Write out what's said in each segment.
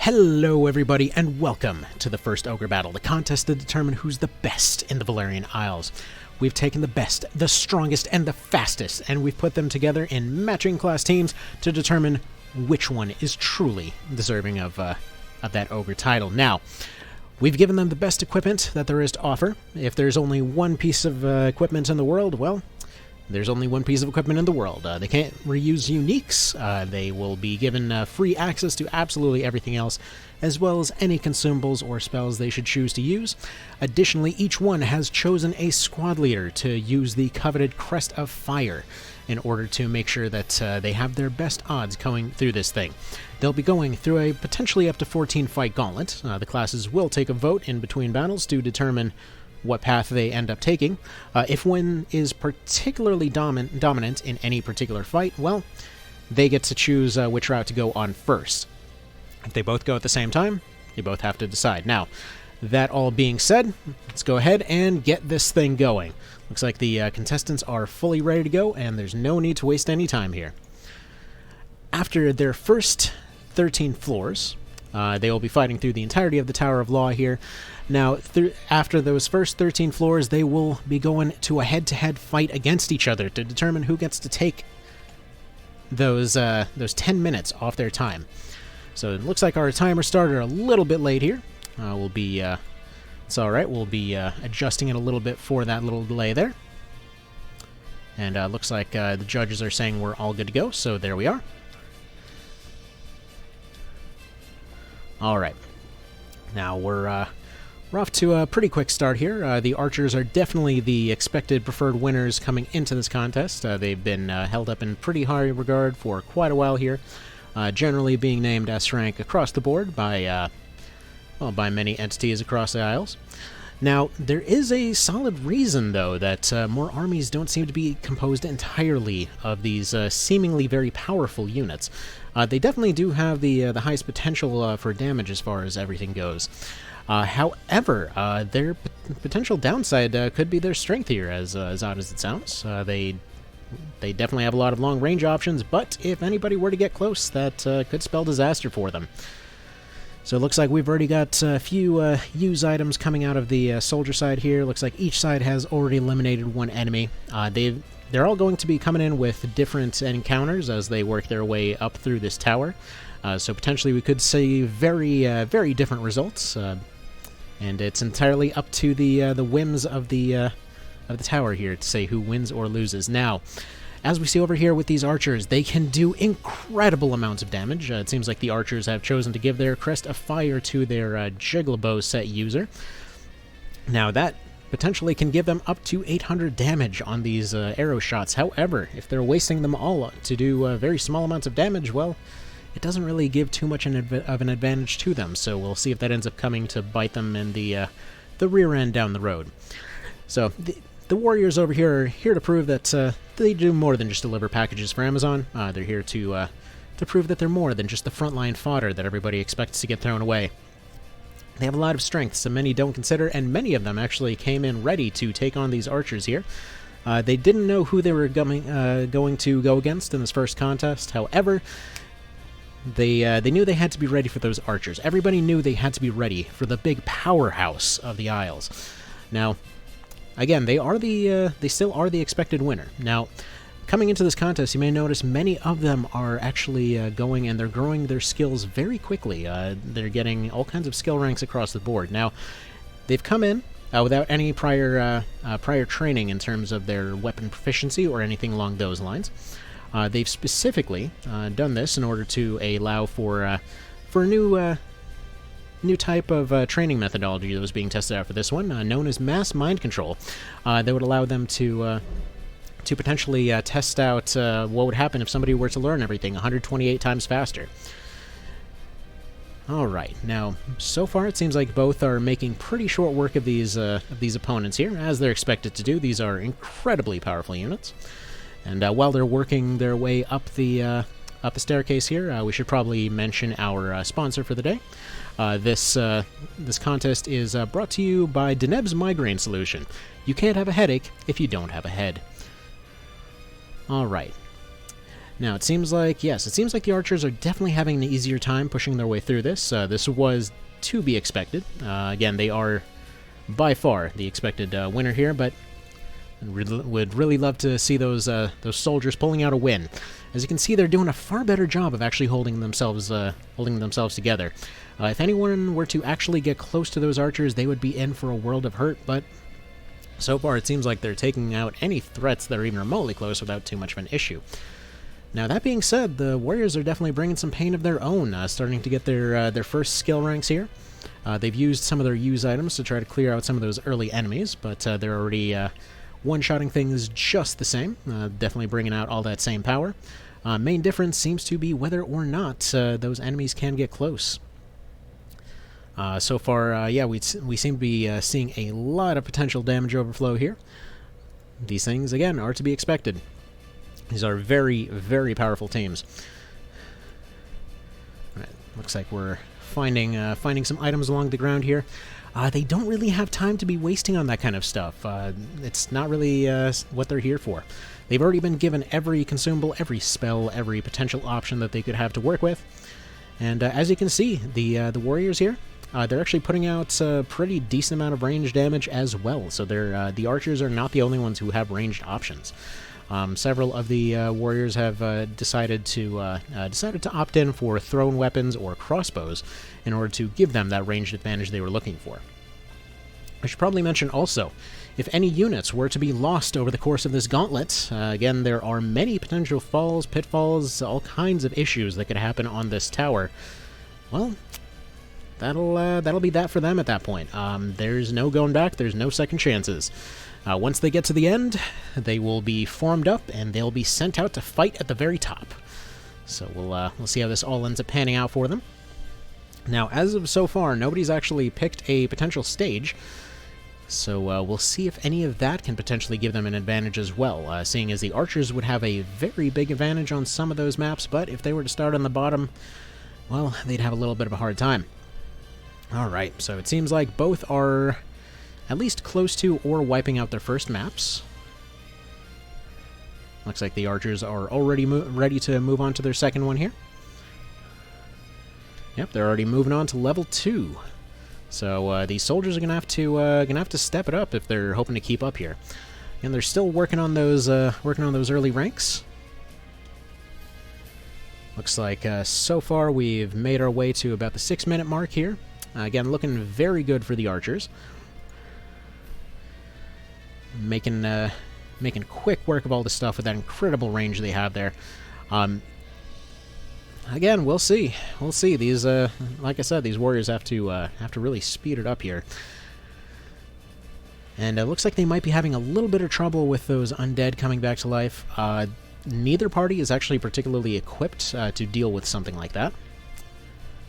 Hello everybody, and welcome to the first Ogre Battle, the contest to determine who's the best in the Valerian Isles. We've taken the best, the strongest, and the fastest, and we've put them together in matching class teams to determine which one is truly deserving of that Ogre title. Now, we've given them the best equipment that there is to offer. If there's only one piece of equipment in the world, well, there's only one piece of equipment in the world. They can't reuse uniques. They will be given free access to absolutely everything else, as well as any consumables or spells they should choose to use. Additionally, each one has chosen a squad leader to use the coveted Crest of Fire in order to make sure that they have their best odds going through this thing. They'll be going through a potentially up to 14 fight gauntlet. The classes will take a vote in between battles to determine what path they end up taking. If one is particularly dominant in any particular fight, well, they get to choose which route to go on first. If they both go at the same time, they both have to decide. Now, that all being said, let's go ahead and get this thing going. Looks like the contestants are fully ready to go, and there's no need to waste any time here. After their first 13 floors, they will be fighting through the entirety of the Tower of Law here. Now, after those first 13 floors, they will be going to a head-to-head fight against each other to determine who gets to take those 10 minutes off their time. So it looks like our timer started a little bit late here. It's alright, we'll be adjusting it a little bit for that little delay there. And looks like the judges are saying we're all good to go, so there we are. Alright. Now we're off to a pretty quick start here. The archers are definitely the expected preferred winners coming into this contest. They've been held up in pretty high regard for quite a while here, generally being named S rank across the board by many entities across the Isles. Now, there is a solid reason, though, that more armies don't seem to be composed entirely of these seemingly very powerful units. They definitely do have the highest potential for damage as far as everything goes. However, their potential downside could be their strength here, as odd as it sounds. They definitely have a lot of long-range options, but if anybody were to get close, that could spell disaster for them. So it looks like we've already got a few use items coming out of the soldier side here. Looks like each side has already eliminated one enemy. They're all going to be coming in with different encounters as they work their way up through this tower. So potentially we could see very different results. And it's entirely up to the whims of the tower here to say who wins or loses. Now, as we see over here with these archers, they can do incredible amounts of damage. It seems like the archers have chosen to give their Crest of Fire to their Jigglybow set user. Now, that potentially can give them up to 800 damage on these arrow shots. However, if they're wasting them all to do very small amounts of damage, well, it doesn't really give too much of an advantage to them. So we'll see if that ends up coming to bite them in the rear end down the road. So the warriors over here are here to prove that they do more than just deliver packages for Amazon. They're here to prove that they're more than just the frontline fodder that everybody expects to get thrown away. They have a lot of strengths that many don't consider, and many of them actually came in ready to take on these archers here. They didn't know who they were going to go against in this first contest. However, they knew they had to be ready for those archers. Everybody knew they had to be ready for the big powerhouse of the Isles. Now, again, they still are the expected winner. Now, coming into this contest, you may notice many of them are actually going and they're growing their skills very quickly. They're getting all kinds of skill ranks across the board. Now, they've come in without any prior training in terms of their weapon proficiency or anything along those lines. They've specifically done this in order to allow for a new type of training methodology that was being tested out for this one, known as mass mind control. That would allow them to potentially test out what would happen if somebody were to learn everything 128 times faster. Alright, now, so far it seems like both are making pretty short work of these opponents here, as they're expected to do. These are incredibly powerful units. And while they're working their way up the staircase here, we should probably mention our sponsor for the day. This contest is brought to you by Deneb's Migraine Solution. You can't have a headache if you don't have a head. Alright. Now, it seems like, yes, it seems like the archers are definitely having an easier time pushing their way through this. This was to be expected. Again, they are by far the expected winner here, but would really love to see those soldiers pulling out a win. As you can see, they're doing a far better job of actually holding themselves together. If anyone were to actually get close to those archers, they would be in for a world of hurt, but so far it seems like they're taking out any threats that are even remotely close without too much of an issue. Now, that being said, the warriors are definitely bringing some pain of their own, starting to get their first skill ranks here. They've used some of their use items to try to clear out some of those early enemies, but they're already one-shotting things just the same, definitely bringing out all that same power. Main difference seems to be whether or not those enemies can get close. So far, yeah, we seem to be seeing a lot of potential damage overflow here. These things, again, are to be expected. These are very, very powerful teams. Alright, looks like we're finding some items along the ground here. They don't really have time to be wasting on that kind of stuff. It's not really what they're here for. They've already been given every consumable, every spell, every potential option that they could have to work with. And as you can see, the warriors here, they're actually putting out a pretty decent amount of range damage as well. So the archers are not the only ones who have ranged options. Several of the warriors have decided to opt in for thrown weapons or crossbows in order to give them that ranged advantage they were looking for. I should probably mention also, if any units were to be lost over the course of this gauntlet, again, there are many potential falls, pitfalls, all kinds of issues that could happen on this tower. Well, that'll be that for them at that point. There's no going back, there's no second chances. Once they get to the end, they will be formed up, and they'll be sent out to fight at the very top. So we'll see how this all ends up panning out for them. Now, as of so far, nobody's actually picked a potential stage, so we'll see if any of that can potentially give them an advantage as well, seeing as the archers would have a very big advantage on some of those maps, but if they were to start on the bottom, well, they'd have a little bit of a hard time. Alright, so it seems like both are at least close to or wiping out their first maps. Looks like the archers are already ready to move on to their second one here. Yep, they're already moving on to level 2. So these soldiers are gonna have to step it up if they're hoping to keep up here. And they're still working on those early ranks. Looks like so far we've made our way to about the 6-minute mark here. Again, looking very good for the archers. Making quick work of all the stuff with that incredible range they have there. Again, we'll see. We'll see. These, like I said, these warriors have to really speed it up here. And it looks like they might be having a little bit of trouble with those undead coming back to life. Neither party is actually particularly equipped to deal with something like that.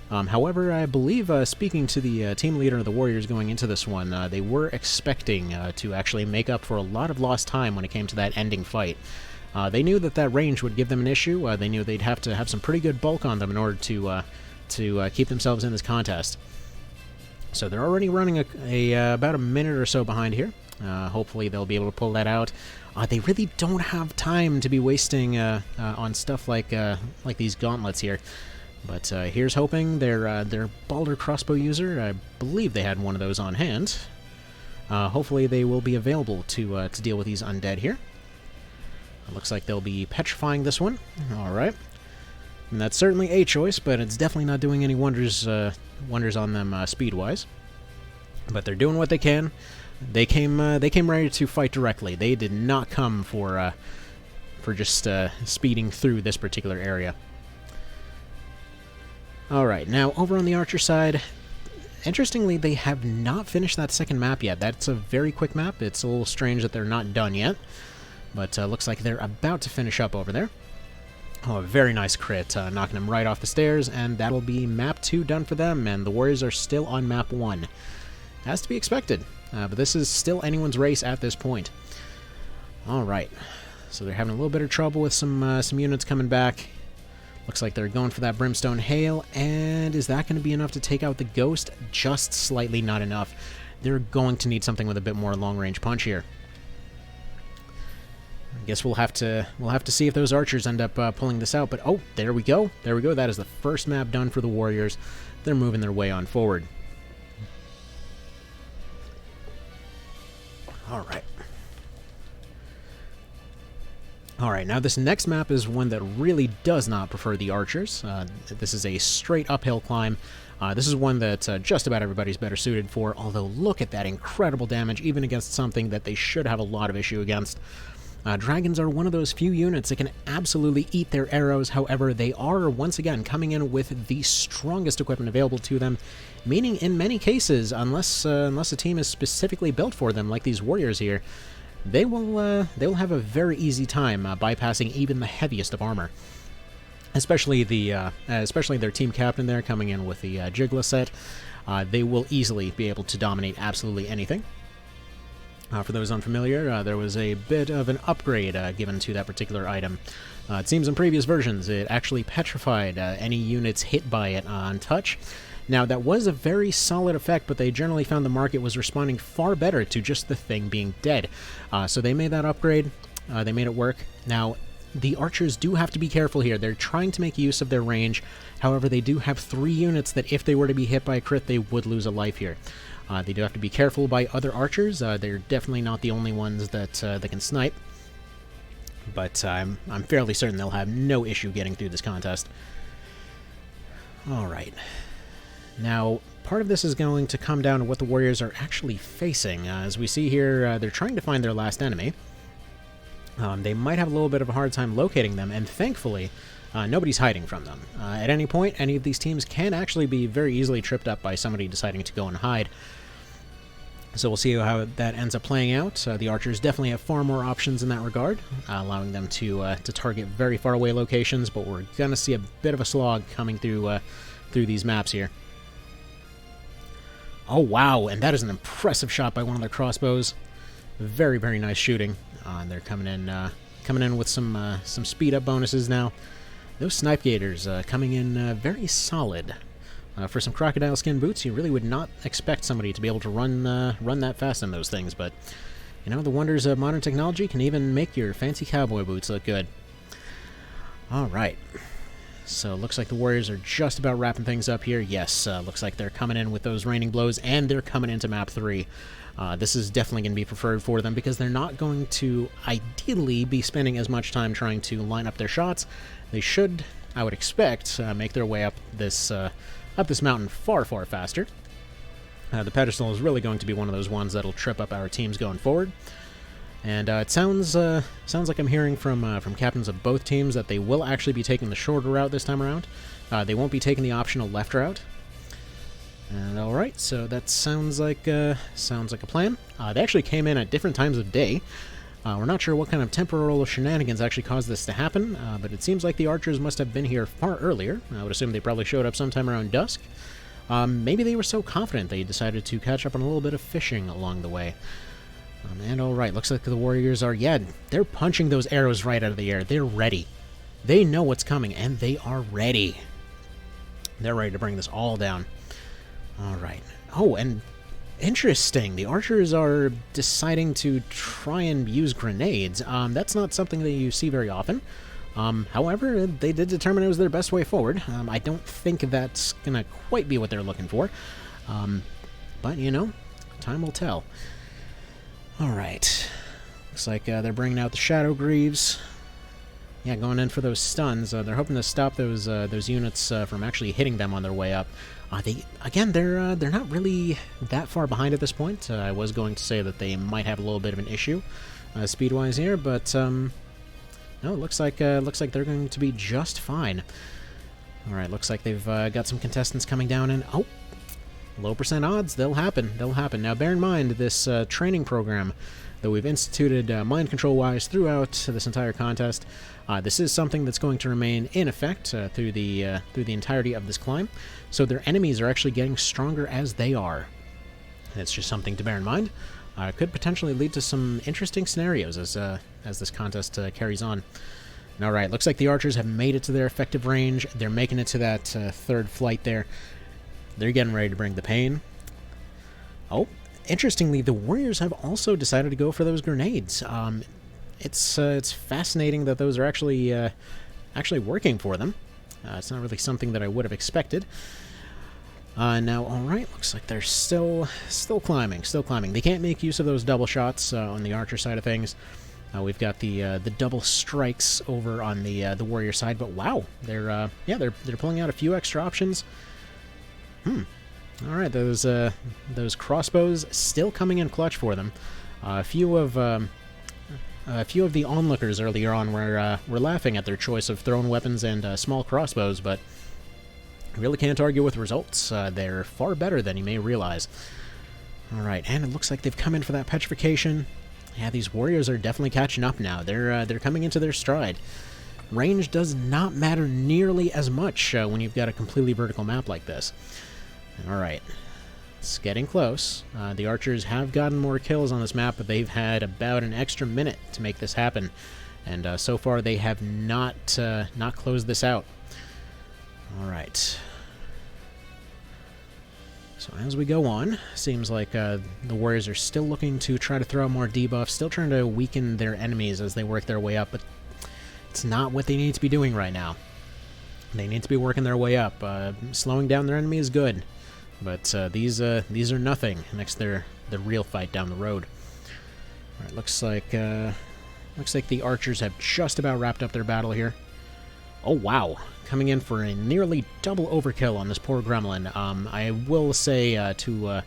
However, I believe, speaking to the team leader of the Warriors going into this one, they were expecting to actually make up for a lot of lost time when it came to that ending fight. They knew that range would give them an issue. They knew they'd have to have some pretty good bulk on them in order to keep themselves in this contest. So they're already running about a minute or so behind here. Hopefully they'll be able to pull that out. They really don't have time to be wasting on stuff like these gauntlets here. But here's hoping their Balder crossbow user, I believe they had one of those on hand. Hopefully they will be available to deal with these undead here. It looks like they'll be petrifying this one. Alright. And that's certainly a choice, but it's definitely not doing any wonders on them speed-wise. But they're doing what they can. They came ready to fight directly. They did not come for just speeding through this particular area. Alright, now over on the archer side, interestingly, they have not finished that second map yet. That's a very quick map. It's a little strange that they're not done yet, but looks like they're about to finish up over there. Oh, a very nice crit, knocking them right off the stairs, and that'll be map 2 done for them, and the Warriors are still on map 1. As to be expected, but this is still anyone's race at this point. Alright, so they're having a little bit of trouble with some units coming back. Looks like they're going for that Brimstone Hail, and is that going to be enough to take out the Ghost? Just slightly not enough. They're going to need something with a bit more long-range punch here. Guess we'll have to see if those archers end up pulling this out. But oh, there we go. There we go. That is the first map done for the warriors. They're moving their way on forward. All right. All right, now this next map is one that really does not prefer the archers. This is a straight uphill climb. This is one that just about everybody's better suited for, although look at that incredible damage, even against something that they should have a lot of issue against. Dragons are one of those few units that can absolutely eat their arrows. However, they are, once again, coming in with the strongest equipment available to them, meaning in many cases, unless a team is specifically built for them, like these warriors here, they will have a very easy time bypassing even the heaviest of armor. Especially their team captain there coming in with the Jigla set. They will easily be able to dominate absolutely anything. For those unfamiliar, there was a bit of an upgrade given to that particular item. It seems in previous versions it actually petrified any units hit by it on touch. Now, that was a very solid effect, but they generally found the market was responding far better to just the thing being dead. So they made that upgrade. They made it work. Now, the archers do have to be careful here. They're trying to make use of their range. However, they do have 3 units that if they were to be hit by a crit, they would lose a life here. They do have to be careful by other archers. They're definitely not the only ones that can snipe. But I'm fairly certain they'll have no issue getting through this contest. Alright. Now, part of this is going to come down to what the warriors are actually facing. As we see here, they're trying to find their last enemy. They might have a little bit of a hard time locating them, and thankfully, nobody's hiding from them. At any point, any of these teams can actually be very easily tripped up by somebody deciding to go and hide. So we'll see how that ends up playing out. The archers definitely have far more options in that regard, allowing them to target very far away locations, but we're going to see a bit of a slog coming through these maps here. Oh, wow, and that is an impressive shot by one of their crossbows. Very, very nice shooting. They're coming in with some speed-up bonuses now. Those snipe gators coming in very solid. For some crocodile skin boots, you really would not expect somebody to be able to run that fast in those things, but you know, the wonders of modern technology can even make your fancy cowboy boots look good. Alright. So it looks like the warriors are just about wrapping things up here. Yes, looks like they're coming in with those raining blows, and they're coming into map 3. This is definitely going to be preferred for them because they're not going to ideally be spending as much time trying to line up their shots. They should, I would expect, make their way up this mountain far, far faster. The pedestal is really going to be one of those ones that'll trip up our teams going forward. And it sounds like I'm hearing from captains of both teams that they will actually be taking the shorter route this time around. They won't be taking the optional left route. And all right, so that sounds like a plan. They actually came in at different times of day. We're not sure what kind of temporal shenanigans actually caused this to happen, but it seems like the archers must have been here far earlier. I would assume they probably showed up sometime around dusk. Maybe they were so confident they decided to catch up on a little bit of fishing along the way. And all right, looks like the warriors are, they're punching those arrows right out of the air. They're ready. They know what's coming, and they are ready. They're ready to bring this all down. All right. Oh, and interesting. The archers are deciding to try and use grenades. That's not something that you see very often. However, they did determine it was their best way forward. I don't think that's going to quite be what they're looking for. But, you know, time will tell. All right. Looks like they're bringing out the Shadow Greaves. Yeah, going in for those stuns. They're hoping to stop those units from actually hitting them on their way up. They're not really that far behind at this point. I was going to say that they might have a little bit of an issue speed-wise here, but no, it looks like they're going to be just fine. All right, looks like they've got some contestants coming down, and oh, low percent odds. They'll happen. Now, bear in mind this training program that we've instituted mind control-wise throughout this entire contest. This is something that's going to remain in effect through the entirety of this climb. So their enemies are actually getting stronger as they are. It's just something to bear in mind. Could potentially lead to some interesting scenarios as this contest carries on. All right, looks like the archers have made it to their effective range. They're making it to that third flight there. They're getting ready to bring the pain. Oh, interestingly, the warriors have also decided to go for those grenades. it's fascinating that those are actually working for them. It's not really something that I would have expected. Now, alright, looks like they're still climbing, They can't make use of those double shots on the archer side of things. We've got the double strikes over on the warrior side, but wow, they're pulling out a few extra options. Alright, those crossbows still coming in clutch for them. A few of the onlookers earlier on were laughing at their choice of thrown weapons and small crossbows, but really can't argue with results. They're far better than you may realize. Alright, and it looks like they've come in for that petrification. Yeah, these warriors are definitely catching up now. They're coming into their stride. Range does not matter nearly as much when you've got a completely vertical map like this. Alright, it's getting close. The archers have gotten more kills on this map, but they've had about an extra minute to make this happen. And so far they have not closed this out. Alright. So as we go on, seems like the warriors are still looking to try to throw out more debuffs, still trying to weaken their enemies as they work their way up, but it's not what they need to be doing right now. They need to be working their way up. Slowing down their enemy is good, but these are nothing next to the real fight down the road. Alright, looks like the archers have just about wrapped up their battle here. Oh wow, coming in for a nearly double overkill on this poor gremlin. I will say to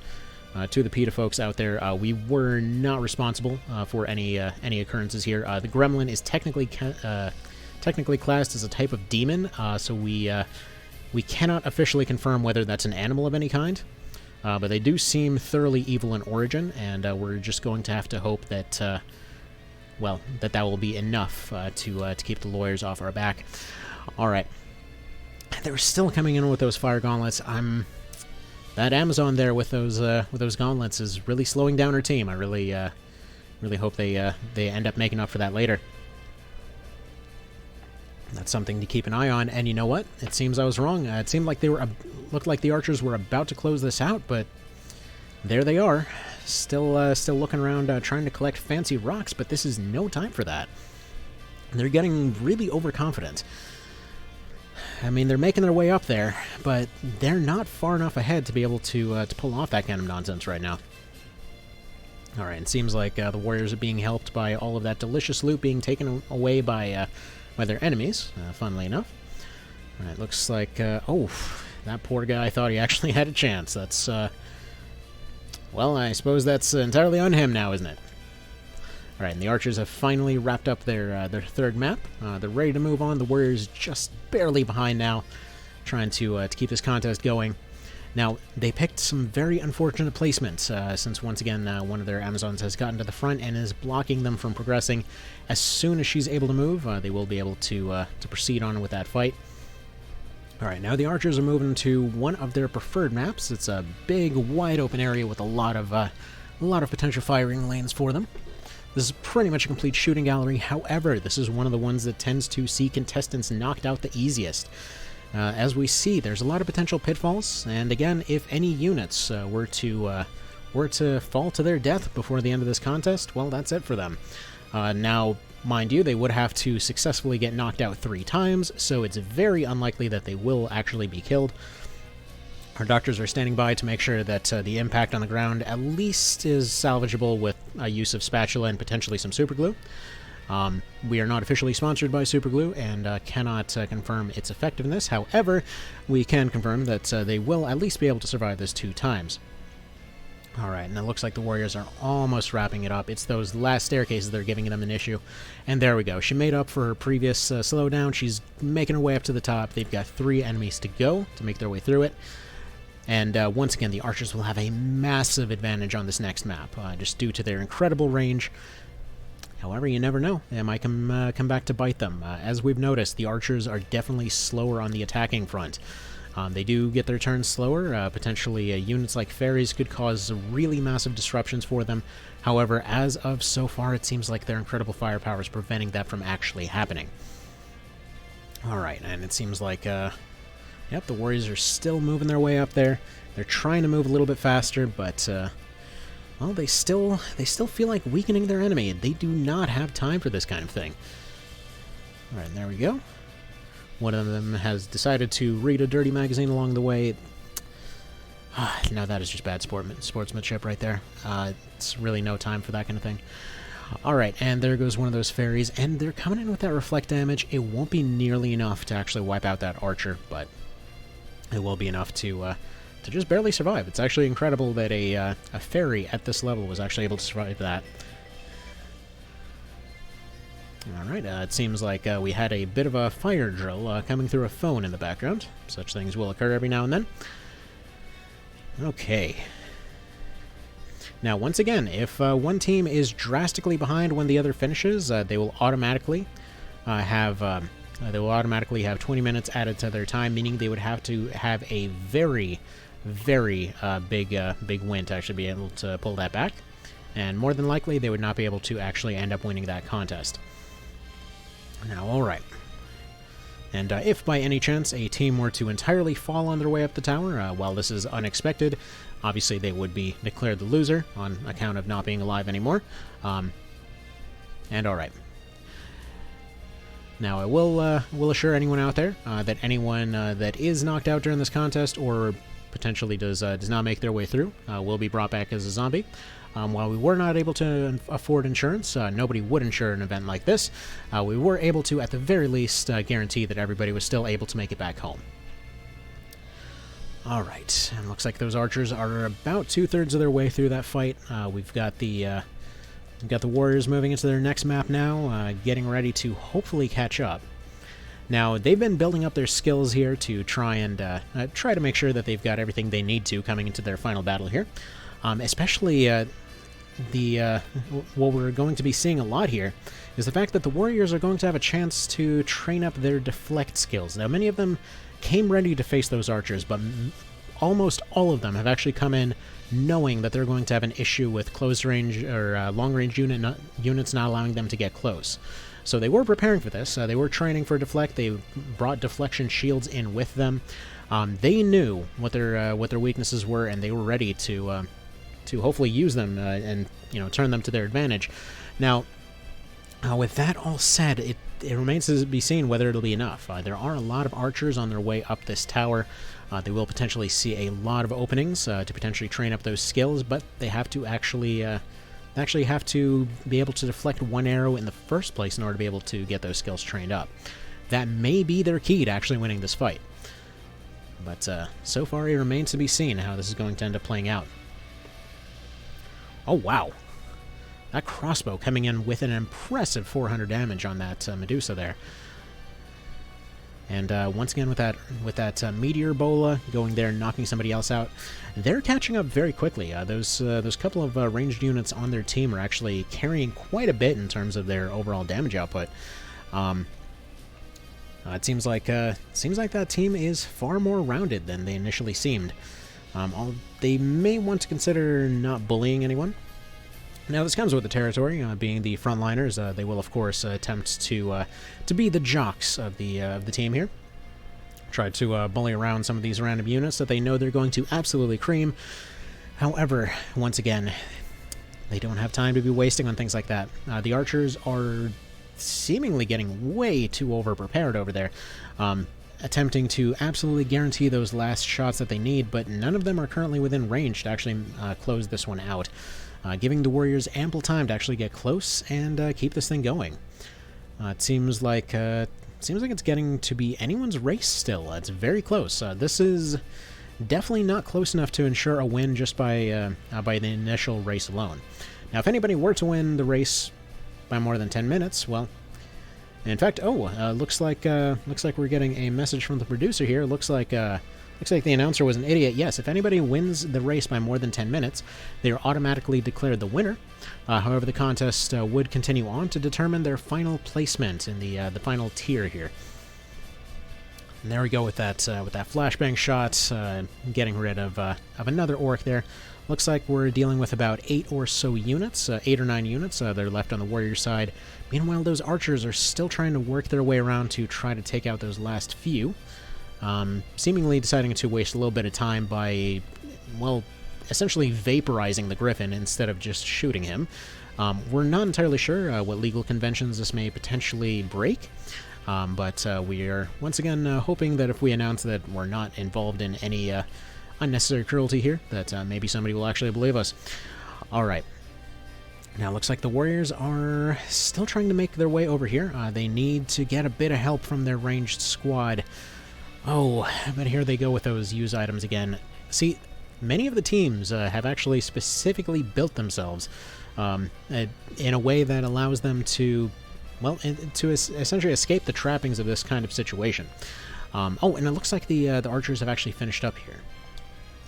the PETA folks out there, we were not responsible for any occurrences here. The gremlin is technically classed as a type of demon, so we cannot officially confirm whether that's an animal of any kind. But they do seem thoroughly evil in origin, and we're just going to have to hope that that will be enough to keep the lawyers off our back. All right. They were still coming in with those fire gauntlets. That Amazon there with those gauntlets is really slowing down her team. I really hope they end up making up for that later. That's something to keep an eye on. And you know what? It seems I was wrong. It seemed like looked like the archers were about to close this out, but there they are, still looking around, trying to collect fancy rocks. But this is no time for that. They're getting really overconfident. I mean, they're making their way up there, but they're not far enough ahead to be able to pull off that kind of nonsense right now. Alright, it seems like the warriors are being helped by all of that delicious loot being taken away by their enemies, funnily enough. Alright, looks like, oh, that poor guy thought he actually had a chance. That's, well, I suppose that's entirely on him now, isn't it? Alright, and the archers have finally wrapped up their third map. They're ready to move on. The warriors just barely behind now, trying to keep this contest going. Now, they picked some very unfortunate placements, since once again one of their Amazons has gotten to the front and is blocking them from progressing. As soon as she's able to move, they will be able to proceed on with that fight. Alright, now the archers are moving to one of their preferred maps. It's a big, wide open area with a lot of potential firing lanes for them. This is pretty much a complete shooting gallery. However, this is one of the ones that tends to see contestants knocked out the easiest. As we see, there's a lot of potential pitfalls, and again, if any units were to fall to their death before the end of this contest, well, that's it for them. Now, mind you, they would have to successfully get knocked out 3 times, so it's very unlikely that they will actually be killed. Our doctors are standing by to make sure that the impact on the ground at least is salvageable with use of spatula and potentially some superglue. We are not officially sponsored by superglue and cannot confirm its effectiveness. However, we can confirm that they will at least be able to survive this 2 times. Alright, and it looks like the warriors are almost wrapping it up. It's those last staircases that are giving them an issue. And there we go. She made up for her previous slowdown. She's making her way up to the top. They've got 3 enemies to go to make their way through it. And once again, the archers will have a massive advantage on this next map, just due to their incredible range. However, you never know. They might come back to bite them. As we've noticed, the archers are definitely slower on the attacking front. They do get their turns slower. Potentially, units like fairies could cause really massive disruptions for them. However, as of so far, it seems like their incredible firepower is preventing that from actually happening. Alright, and it seems like... Yep, the warriors are still moving their way up there. They're trying to move a little bit faster, but well, they still feel like weakening their enemy. They do not have time for this kind of thing. All right, there we go. One of them has decided to read a dirty magazine along the way. No, that is just bad sportsmanship right there. It's really no time for that kind of thing. Alright, and there goes one of those fairies, and they're coming in with that reflect damage. It won't be nearly enough to actually wipe out that archer, but it will be enough to just barely survive. It's actually incredible that a fairy at this level was actually able to survive that. Alright, it seems like we had a bit of a fire drill coming through a phone in the background. Such things will occur every now and then. Okay. Now, once again, if one team is drastically behind when the other finishes, they will automatically have 20 minutes added to their time, meaning they would have to have a very, very big win to actually be able to pull that back. And more than likely, they would not be able to actually end up winning that contest. Now, all right. And if by any chance a team were to entirely fall on their way up the tower, while this is unexpected, obviously they would be declared the loser on account of not being alive anymore. And alright. Now I will assure anyone out there that anyone that is knocked out during this contest or potentially does not make their way through will be brought back as a zombie. While we were not able to afford insurance, nobody would insure an event like this, we were able to, at the very least, guarantee that everybody was still able to make it back home. Alright, and looks like those archers are about 2/3 of their way through that fight. We've got the warriors moving into their next map now, getting ready to hopefully catch up. Now, they've been building up their skills here to try to make sure that they've got everything they need to coming into their final battle here. Especially what we're going to be seeing a lot here is the fact that the warriors are going to have a chance to train up their deflect skills. Now, many of them came ready to face those archers, but almost all of them have actually come in knowing that they're going to have an issue with close range or long range units not allowing them to get close. So they were preparing for this. They were training for deflect. They brought deflection shields in with them. They knew what their weaknesses were, and they were ready to hopefully use them and turn them to their advantage. Now, with that all said, it remains to be seen whether it'll be enough. There are a lot of archers on their way up this tower. They will potentially see a lot of openings to potentially train up those skills, but they have to actually have to be able to deflect one arrow in the first place in order to be able to get those skills trained up. That may be their key to actually winning this fight. But so far, it remains to be seen how this is going to end up playing out. Oh, wow. That crossbow coming in with an impressive 400 damage on that Medusa there. And once again, with that meteor bola going there and knocking somebody else out, they're catching up very quickly. Those couple of ranged units on their team are actually carrying quite a bit in terms of their overall damage output. It seems like that team is far more rounded than they initially seemed. They may want to consider not bullying anyone. Now, this comes with the territory. Being the frontliners, they will of course attempt to be the jocks of the team here. Try to bully around some of these random units that they know they're going to absolutely cream. However, once again, they don't have time to be wasting on things like that. The archers are seemingly getting way too over-prepared over there, attempting to absolutely guarantee those last shots that they need, but none of them are currently within range to actually close this one out, giving the warriors ample time to actually get close and keep this thing going. It seems like it's getting to be anyone's race still. It's very close. This is definitely not close enough to ensure a win just by the initial race alone. Now, if anybody were to win the race by more than 10 minutes, well, in fact, looks like we're getting a message from the producer here. Looks like the announcer was an idiot. Yes, if anybody wins the race by more than 10 minutes, they are automatically declared the winner. However, the contest would continue on to determine their final placement in the final tier here. And there we go with that flashbang shot, getting rid of another orc there. Looks like we're dealing with about 8 or so units, 8 or 9 units. They're left on the warrior side. Meanwhile, those archers are still trying to work their way around to try to take out those last few. Seemingly deciding to waste a little bit of time by, well, essentially vaporizing the Griffin instead of just shooting him. We're not entirely sure what legal conventions this may potentially break, but we are once again hoping that if we announce that we're not involved in any unnecessary cruelty here, that maybe somebody will actually believe us. Alright. Now, looks like the Warriors are still trying to make their way over here. They need to get a bit of help from their ranged squad. Oh, but here they go with those use items again. See, many of the teams have actually specifically built themselves in a way that allows them to, well, to essentially escape the trappings of this kind of situation. Oh, and it looks like the archers have actually finished up here.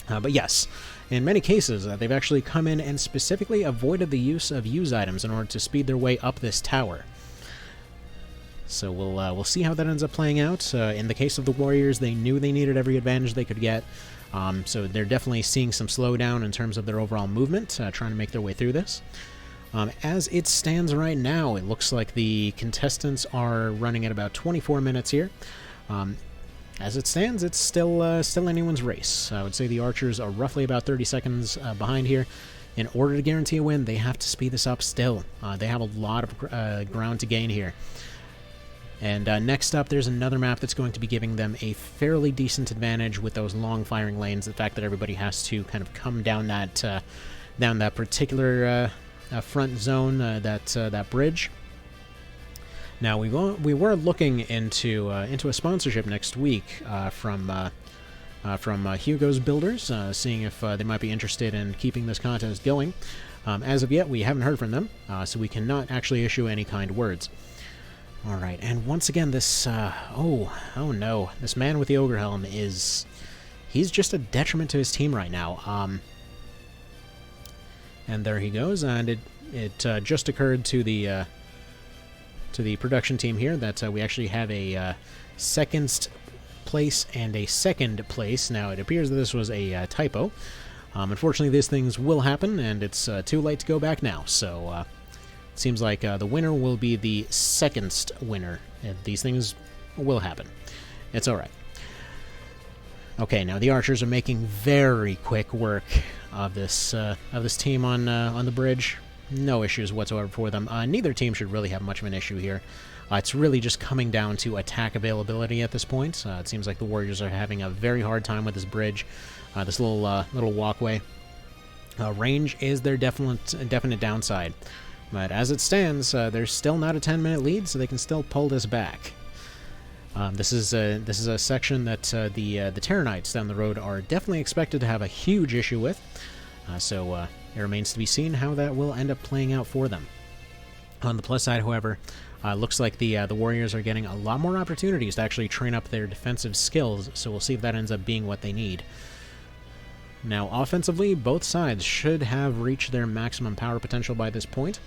But yes, in many cases, they've actually come in and specifically avoided the use of use items in order to speed their way up this tower. So we'll see how that ends up playing out. In the case of the Warriors, they knew they needed every advantage they could get, so they're definitely seeing some slowdown in terms of their overall movement, trying to make their way through this. As it stands right now, it looks like the contestants are running at about 24 minutes here. As it stands, it's still anyone's race. I would say the archers are roughly about 30 seconds behind here. In order to guarantee a win, they have to speed this up still. They have a lot of ground to gain here. And next up, there's another map that's going to be giving them a fairly decent advantage with those long firing lanes. The fact that everybody has to kind of come down that particular front zone, that bridge. Now, we were looking into a sponsorship next week from Hugo's Builders, seeing if they might be interested in keeping this contest going. As of yet, we haven't heard from them, so we cannot actually issue any kind words. All right, and once again, this oh no, this man with the ogre helm he's just a detriment to his team right now. And there he goes, and it just occurred to the production team here that we actually have a second place and a second place. Now, it appears that this was a typo. Unfortunately, these things will happen, and it's too late to go back now. So, it seems like the winner will be the second winner. And these things will happen. It's all right. Okay, now the archers are making very quick work of this team on the bridge. No issues whatsoever for them. Neither team should really have much of an issue here. It's really just coming down to attack availability at this point. It seems like the Warriors are having a very hard time with this bridge, this little walkway. Range is their definite downside, but as it stands, there's still not a 10-minute lead, so they can still pull this back. This is a section that the Terror Knights down the road are definitely expected to have a huge issue with. So it remains to be seen how that will end up playing out for them. On the plus side, however, looks like the Warriors are getting a lot more opportunities to actually train up their defensive skills, so we'll see if that ends up being what they need. Now, offensively, both sides should have reached their maximum power potential by this point,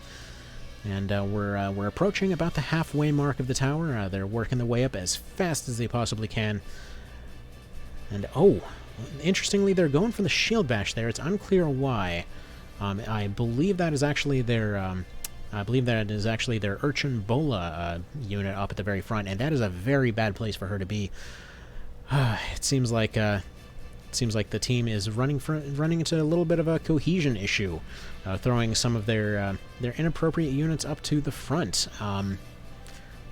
and we're approaching about the halfway mark of the tower. They're working their way up as fast as they possibly can. And oh, interestingly, they're going for the shield bash there. It's unclear why. I believe that is actually their Urchin Bola unit up at the very front, and that is a very bad place for her to be. It seems like the team is running into a little bit of a cohesion issue, throwing some of their inappropriate units up to the front.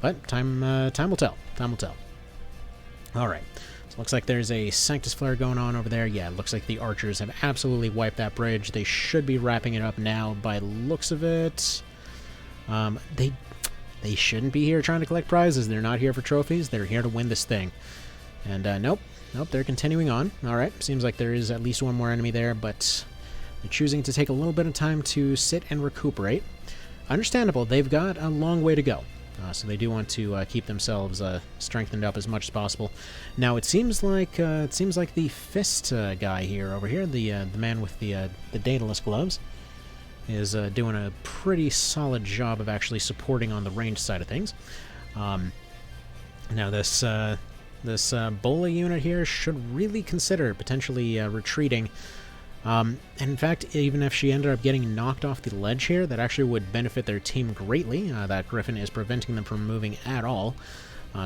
But time will tell. Time will tell. All right. So looks like there's a Sanctus Flare going on over there. Yeah, it looks like the archers have absolutely wiped that bridge. They should be wrapping it up now by the looks of it. They shouldn't be here trying to collect prizes. They're not here for trophies. They're here to win this thing. And nope, they're continuing on. All right, seems like there is at least one more enemy there, but they're choosing to take a little bit of time to sit and recuperate. Understandable. They've got a long way to go. So they do want to keep themselves strengthened up as much as possible. Now it seems like the fist guy over here, the man with the Daedalus gloves, is doing a pretty solid job of actually supporting on the range side of things. Now this Bola unit here should really consider potentially retreating. And in fact, even if she ended up getting knocked off the ledge here, that actually would benefit their team greatly. That Griffin is preventing them from moving at all.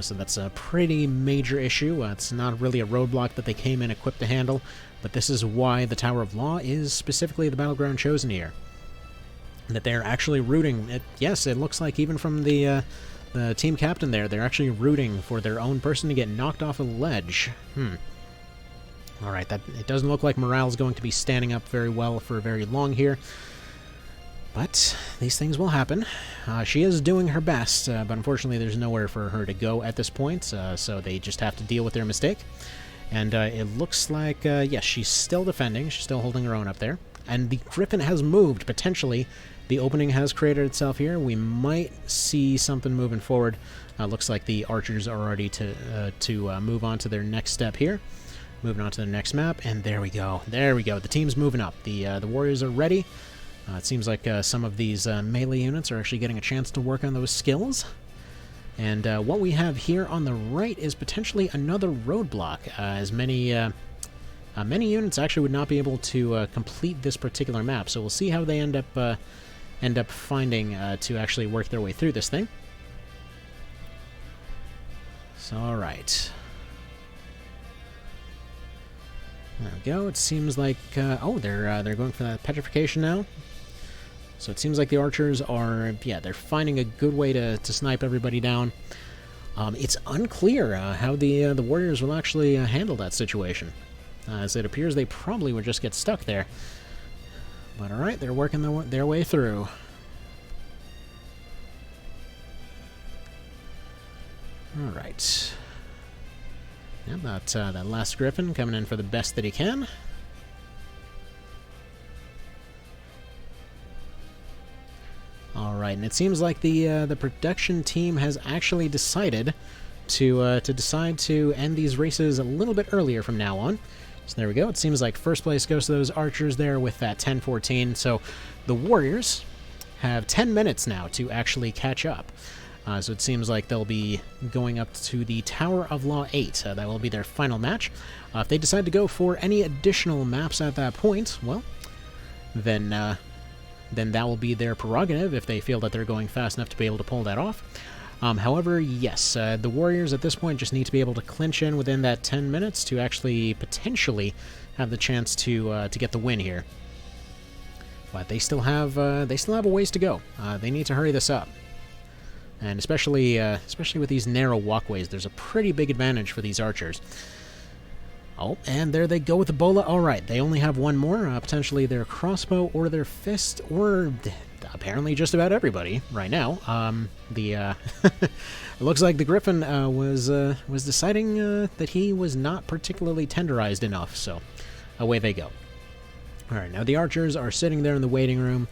So that's a pretty major issue. It's not really a roadblock that they came in equipped to handle, but this is why the Tower of Law is specifically the battleground chosen here. That they're actually rooting. Yes, it looks like even from the team captain there, they're actually rooting for their own person to get knocked off a ledge. Alright, it doesn't look like morale is going to be standing up very well for very long here. But these things will happen. She is doing her best, but unfortunately there's nowhere for her to go at this point, so they just have to deal with their mistake. And it looks like, yes, she's still defending. She's still holding her own up there. And the Griffin has moved, potentially. The opening has created itself here. We might see something moving forward. Looks like the archers are ready to move on to their next step here. Moving on to the next map, and there we go. There we go. The team's moving up. The warriors are ready. It seems like some of these melee units are actually getting a chance to work on those skills. And what we have here on the right is potentially another roadblock, as many units actually would not be able to complete this particular map. So we'll see how they end up finding to actually work their way through this thing. So, all right. There we go. It seems like oh, they're going for that petrification now. So it seems like the archers are, yeah, they're finding a good way to snipe everybody down. It's unclear how the warriors will actually handle that situation, as it appears they probably would just get stuck there. But all right, they're working their way through. All right. Yeah, that last Griffin coming in for the best that he can. Alright, and it seems like the production team has actually decided to end these races a little bit earlier from now on. So there we go. It seems like first place goes to those archers there with that 10-14. So the warriors have 10 minutes now to actually catch up. So it seems like they'll be going up to the Tower of Law 8. That will be their final match. If they decide to go for any additional maps at that point, well, then that will be their prerogative if they feel that they're going fast enough to be able to pull that off. However, yes, the Warriors at this point just need to be able to clinch in within that 10 minutes to actually potentially have the chance to get the win here. But they still have a ways to go. They need to hurry this up. And especially with these narrow walkways, there's a pretty big advantage for these archers. Oh, and there they go with the bola. All right, they only have one more, potentially their crossbow or their fist, or apparently just about everybody right now. It looks like the Griffin was deciding that he was not particularly tenderized enough, so away they go. All right, now the archers are sitting there in the waiting room,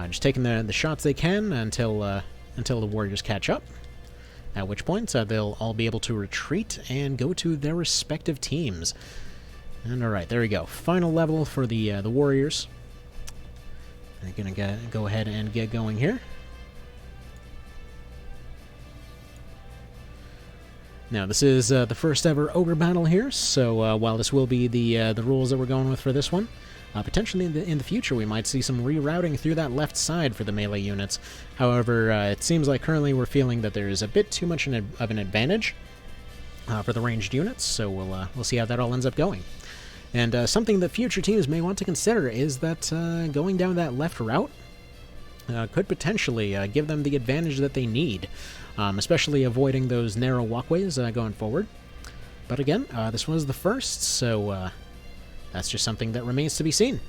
just taking the shots they can until the warriors catch up. At which point, they'll all be able to retreat and go to their respective teams. And alright, there we go. Final level for the warriors. They're going to go ahead and get going here. Now, this is the first ever Ogre Battle here, so while this will be the rules that we're going with for this one, potentially in the future we might see some rerouting through that left side for the melee units. However, it seems like currently we're feeling that there is a bit too much of an advantage for the ranged units, so we'll see how that all ends up going. And something that future teams may want to consider is that going down that left route could potentially give them the advantage that they need, especially avoiding those narrow walkways going forward. But again, this was the first, so that's just something that remains to be seen.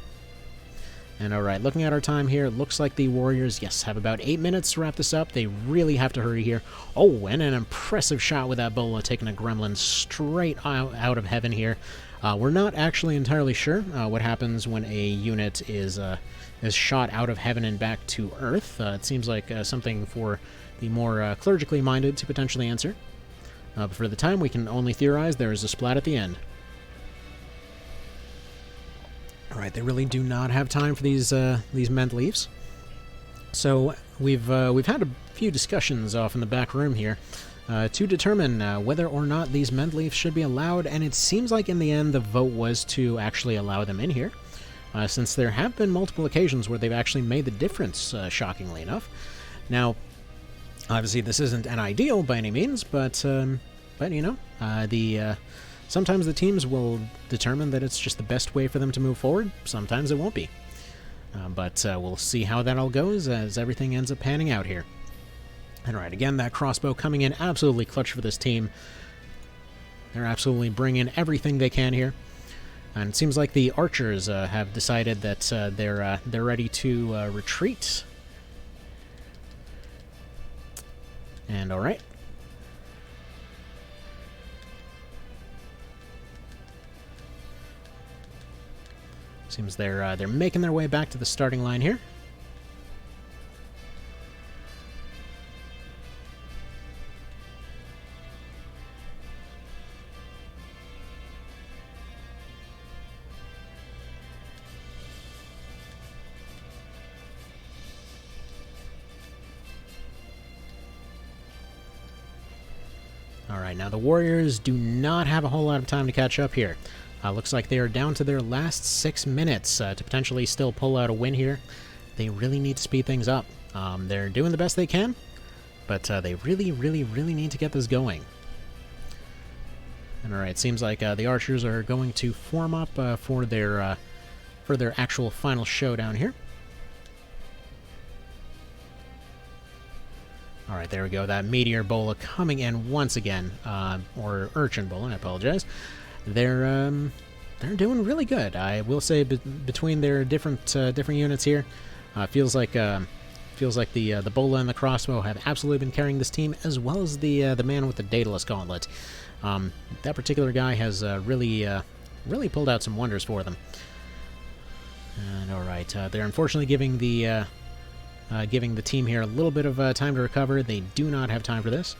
And alright, looking at our time here, it looks like the Warriors, yes, have about 8 minutes to wrap this up. They really have to hurry here. Oh, and an impressive shot with that bola, taking a gremlin straight out of heaven here. We're not actually entirely sure what happens when a unit is shot out of heaven and back to Earth. It seems like something for the more clergically minded to potentially answer. But for the time, we can only theorize there is a splat at the end. Alright, they really do not have time for these mend leaves. So we've had a few discussions off in the back room here to determine whether or not these mend leaves should be allowed, and it seems like in the end the vote was to actually allow them in here, since there have been multiple occasions where they've actually made the difference, shockingly enough. Now, Obviously, this isn't an ideal by any means, but you know, sometimes the teams will determine that it's just the best way for them to move forward. Sometimes it won't be. But we'll see how that all goes as everything ends up panning out here. And right, again, that crossbow coming in absolutely clutch for this team. They're absolutely bringing everything they can here. And it seems like the archers have decided that they're ready to retreat. And all right. Seems they're making their way back to the starting line here. Alright, now the Warriors do not have a whole lot of time to catch up here. Looks like they are down to their last 6 minutes to potentially still pull out a win here. They really need to speed things up. They're doing the best they can, but they really need to get this going. And alright, seems like the Archers are going to form up for their actual final showdown here. Alright, there we go. That Meteor Bola coming in once again. Or Urchin Bola, I apologize. They're doing really good. I will say between their different units here, feels like the Bola and the crossbow have absolutely been carrying this team, as well as the man with the Daedalus Gauntlet. That particular guy has really pulled out some wonders for them. And alright, they're unfortunately giving the team here a little bit of time to recover. They do not have time for this.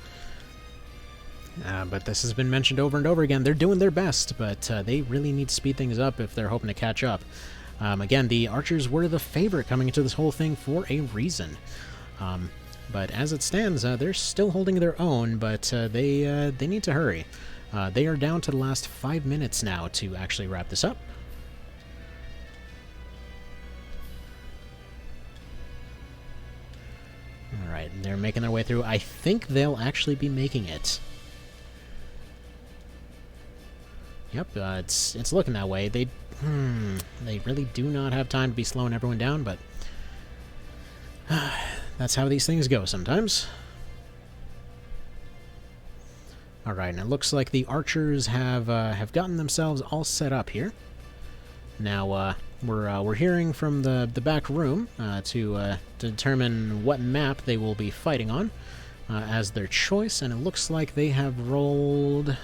But this has been mentioned over and over again. They're doing their best, but they really need to speed things up if they're hoping to catch up. Again, the Archers were the favorite coming into this whole thing for a reason. But as it stands, they're still holding their own, but they need to hurry. They are down to the last 5 minutes now to actually wrap this up. Alright, they're making their way through. I think they'll actually be making it. Yep, it's looking that way. They really do not have time to be slowing everyone down, but that's how these things go sometimes. Alright, and it looks like the Archers have gotten themselves all set up here. Now, we're hearing from the back room to determine what map they will be fighting on as their choice, and it looks like they have rolled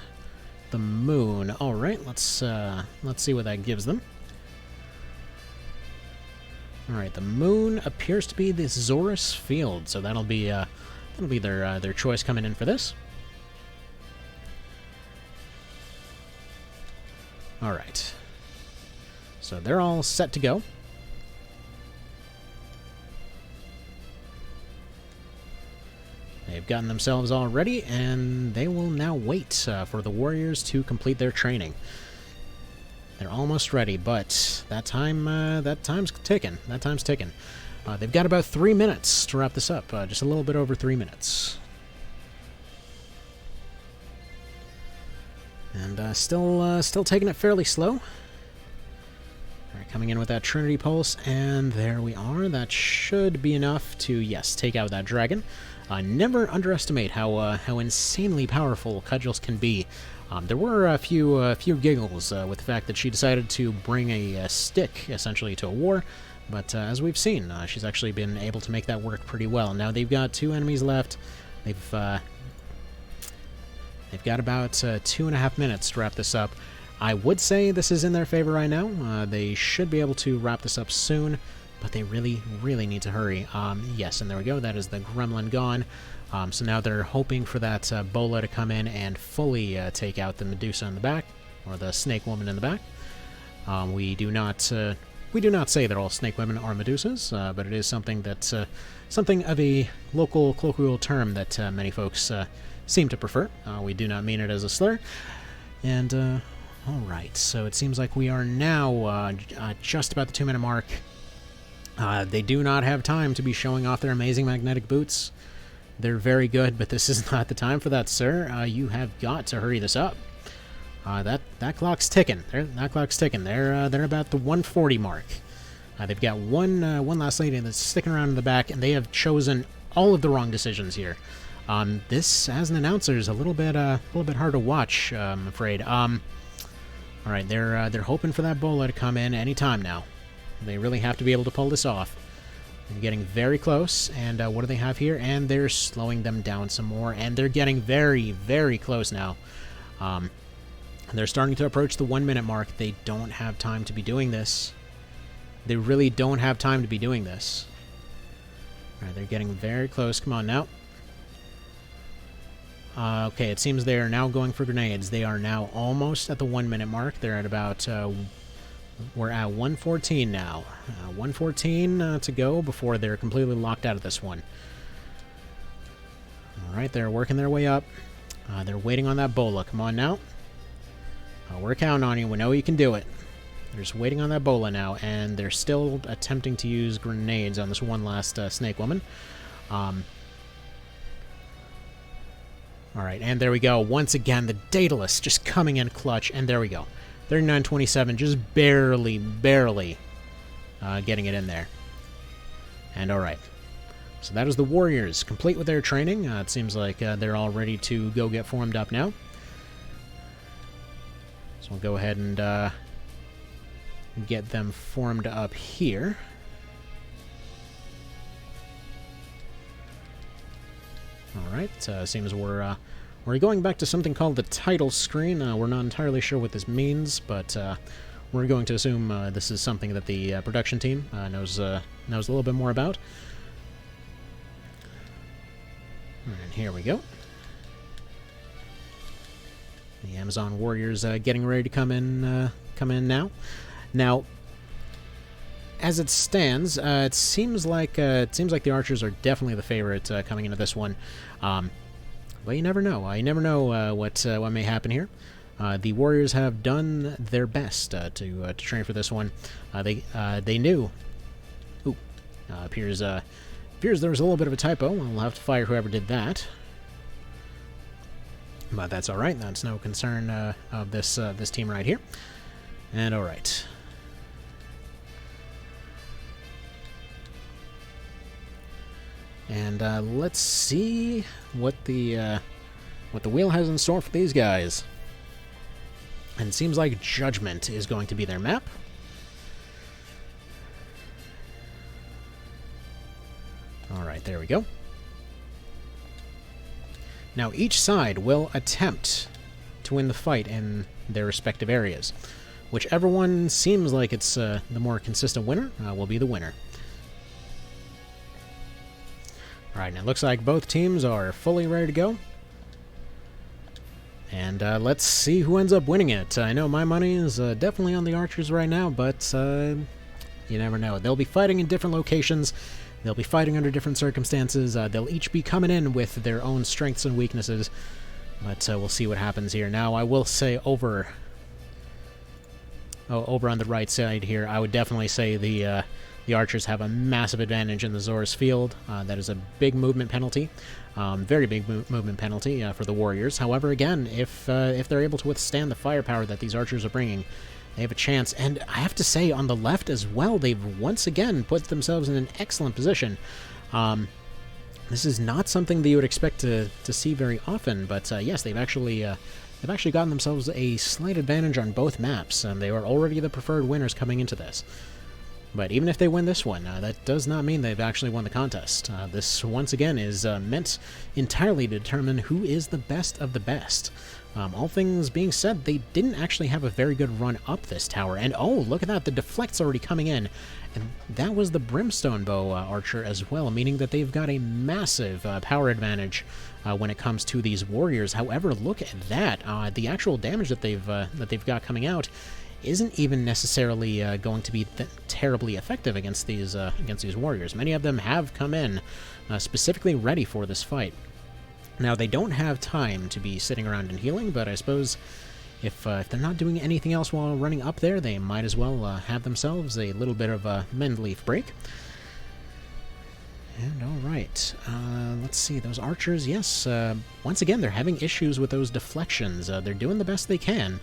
the moon. All right, let's see what that gives them. All right, the moon appears to be the Zorus Field, so that'll be their choice coming in for this. All right. So they're all set to go. They've gotten themselves all ready, and they will now wait for the Warriors to complete their training. They're almost ready, but that time's ticking. That time's ticking. They've got about 3 minutes to wrap this up. Just a little bit over 3 minutes. And still taking it fairly slow. Alright, coming in with that Trinity Pulse, and there we are. That should be enough to, yes, take out that dragon. Never underestimate how insanely powerful Cudgels can be. There were a few giggles with the fact that she decided to bring a stick, essentially, to a war, but as we've seen, she's actually been able to make that work pretty well. Now they've got 2 enemies left. They've got about 2.5 minutes to wrap this up. I would say this is in their favor right now. They should be able to wrap this up soon, but they really need to hurry. Yes, and there we go. That is the Gremlin gone. So now they're hoping for that Bola to come in and fully take out the Medusa in the back, or the Snake Woman in the back. We do not say that all Snake Women are Medusas, but it is something that's something of a local colloquial term that many folks seem to prefer. We do not mean it as a slur. And alright, so it seems like we are now just about the 2-minute mark. They do not have time to be showing off their amazing magnetic boots. They're very good, but this is not the time for that, sir. You have got to hurry this up. That clock's ticking. That clock's ticking. They're about the 140 mark. They've got one last lady that's sticking around in the back, and they have chosen all of the wrong decisions here. This, as an announcer, is a little bit hard to watch, I'm afraid. All right, they're hoping for that bola to come in any time now. They really have to be able to pull this off. They're getting very close, and what do they have here? And they're slowing them down some more, and they're getting very, very close now. They're starting to approach the 1 minute mark. They don't have time to be doing this. They really don't have time to be doing this. All right, they're getting very close. Come on now. Okay, it seems they are now going for grenades. They are now almost at the 1 minute mark. They're at about... we're at 114 now. 114 to go before they're completely locked out of this one. Alright, they're working their way up. They're waiting on that bola. Come on now. We're counting on you. We know you can do it. They're just waiting on that bola now, and they're still attempting to use grenades on this one last snake woman. Alright, and there we go. Once again, the Daedalus just coming in clutch, and there we go. 39-27, just barely getting it in there. And alright. So that is the Warriors, complete with their training. It seems like they're all ready to go get formed up now. So we'll go ahead and get them formed up here. Alright, seems we're going back to something called the title screen. We're not entirely sure what this means, but we're going to assume this is something that the production team knows a little bit more about. And here we go. The Amazon Warriors getting ready to come in now. Now, as it stands, it seems like the Archers are definitely the favorite coming into this one. But you never know. You never know what may happen here. The Warriors have done their best to train for this one. They knew. Ooh, appears there was a little bit of a typo. We'll have to fire whoever did that. But that's all right. That's no concern of this team right here. And all right. And let's see what the wheel has in store for these guys. And it seems like Judgment is going to be their map. Alright, there we go. Now each side will attempt to win the fight in their respective areas. Whichever one seems like it's the more consistent winner will be the winner. Alright, and it looks like both teams are fully ready to go. And let's see who ends up winning it. I know my money is definitely on the Archers right now, but you never know. They'll be fighting in different locations. They'll be fighting under different circumstances. They'll each be coming in with their own strengths and weaknesses. But we'll see what happens here. Now, I will say over on the right side here, I would definitely say the Archers have a massive advantage in the Zora's Field. That is a big movement penalty. Very big movement penalty for the Warriors. However, again, if they're able to withstand the firepower that these Archers are bringing, they have a chance. And I have to say, on the left as well, they've once again put themselves in an excellent position. This is not something that you would expect to see very often, but yes, they've actually gotten themselves a slight advantage on both maps, and they are already the preferred winners coming into this. But even if they win this one, that does not mean they've actually won the contest. This, once again, is meant entirely to determine who is the best of the best. All things being said, they didn't actually have a very good run up this tower. And oh, look at that, the deflect's already coming in. And that was the Brimstone Bow Archer as well, meaning that they've got a massive power advantage when it comes to these Warriors. However, look at that. The actual damage that they've got coming out isn't even necessarily going to be terribly effective against these Warriors. Many of them have come in specifically ready for this fight. Now, they don't have time to be sitting around and healing, but I suppose if they're not doing anything else while running up there, they might as well have themselves a little bit of a Mendleaf break. And alright, let's see, those archers, yes, once again, they're having issues with those deflections. They're doing the best they can.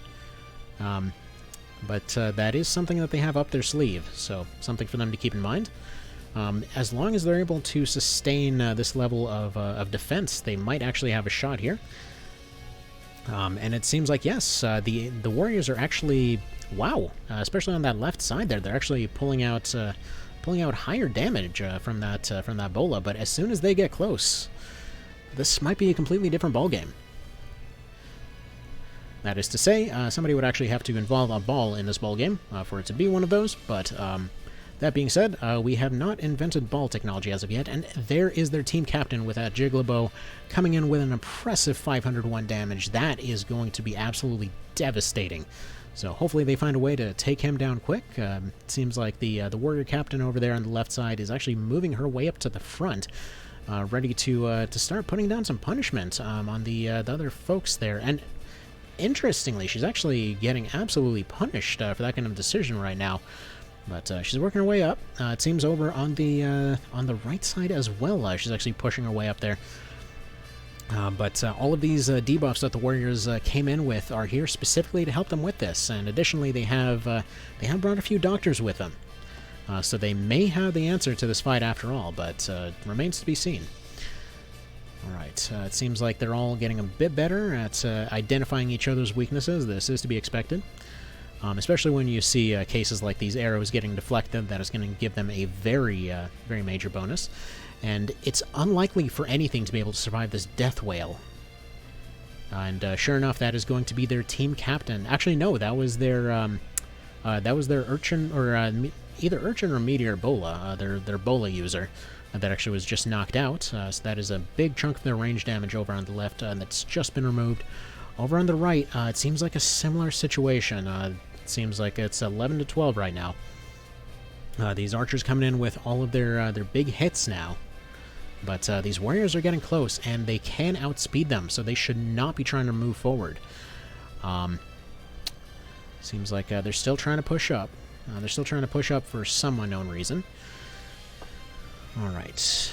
But that is something that they have up their sleeve, so something for them to keep in mind. As long as they're able to sustain this level of defense, they might actually have a shot here. And it seems like, yes, the warriors are actually, wow, especially on that left side there, they're actually pulling out higher damage from that bola. But as soon as they get close, this might be a completely different ballgame. That is to say, somebody would actually have to involve a ball in this ballgame for it to be one of those, but that being said, we have not invented ball technology as of yet, and there is their team captain with that Jigglybo coming in with an impressive 501 damage. That is going to be absolutely devastating. So hopefully they find a way to take him down quick. It seems like the warrior captain over there on the left side is actually moving her way up to the front, ready to start putting down some punishment on the other folks there. And interestingly, she's actually getting absolutely punished for that kind of decision right now. But she's working her way up. It seems over on the right side as well. She's actually pushing her way up there. But all of these debuffs that the warriors came in with are here specifically to help them with this. And additionally, they have brought a few doctors with them, so they may have the answer to this fight after all. But remains to be seen. All right, it seems like they're all getting a bit better at identifying each other's weaknesses. This is to be expected. Especially when you see cases like these arrows getting deflected, that is going to give them a very major bonus. And it's unlikely for anything to be able to survive this death whale. And sure enough, that is going to be their team captain. Actually, no, that was their urchin, or either urchin or meteor bola, their bola user. That actually was just knocked out. So that is a big chunk of their range damage over on the left that's just been removed. Over on the right, it seems like a similar situation. It seems like it's 11 to 12 right now. These archers coming in with all of their big hits now. But these warriors are getting close, and they can outspeed them, so they should not be trying to move forward. Seems like they're still trying to push up. They're still trying to push up for some unknown reason. Alright.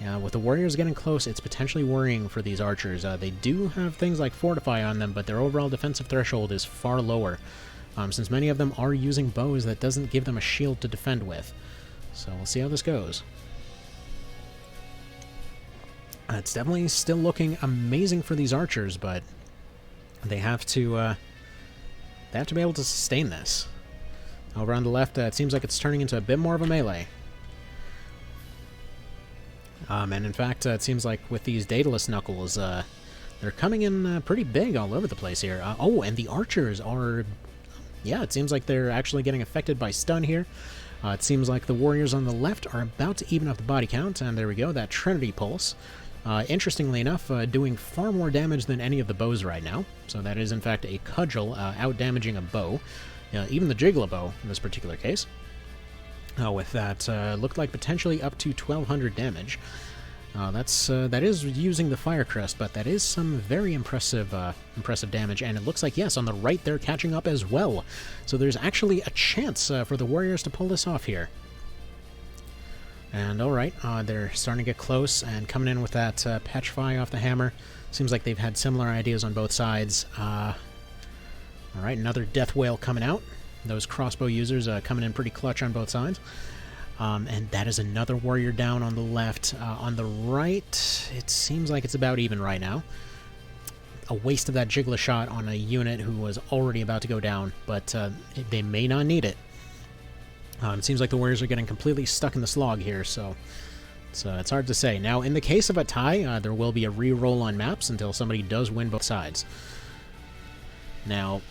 Yeah, with the warriors getting close, it's potentially worrying for these archers. They do have things like Fortify on them, but their overall defensive threshold is far lower, since many of them are using bows that doesn't give them a shield to defend with. So we'll see how this goes. It's definitely still looking amazing for these archers, but they have to be able to sustain this. Over on the left, it seems like it's turning into a bit more of a melee. And in fact, it seems like with these Daedalus Knuckles, they're coming in pretty big all over the place here. Oh, and the archers are... Yeah, it seems like they're actually getting affected by stun here. It seems like the warriors on the left are about to even up the body count, and there we go, that Trinity Pulse. Interestingly enough, doing far more damage than any of the bows right now. So that is, in fact, a cudgel out-damaging a bow. Even the Jigglybo, in this particular case. With that, looked like potentially up to 1,200 damage. That is using the Fire Crest, but that is some very impressive damage, and it looks like, yes, on the right they're catching up as well. So there's actually a chance for the warriors to pull this off here. And alright, they're starting to get close and coming in with that Petrify off the hammer. Seems like they've had similar ideas on both sides. Alright, another Death Whale coming out. Those crossbow users coming in pretty clutch on both sides. And that is another warrior down on the left. On the right, it seems like it's about even right now. A waste of that Jiggler shot on a unit who was already about to go down, but they may not need it. It seems like the warriors are getting completely stuck in the slog here, so it's hard to say. Now, in the case of a tie, there will be a re-roll on maps until somebody does win both sides. Now,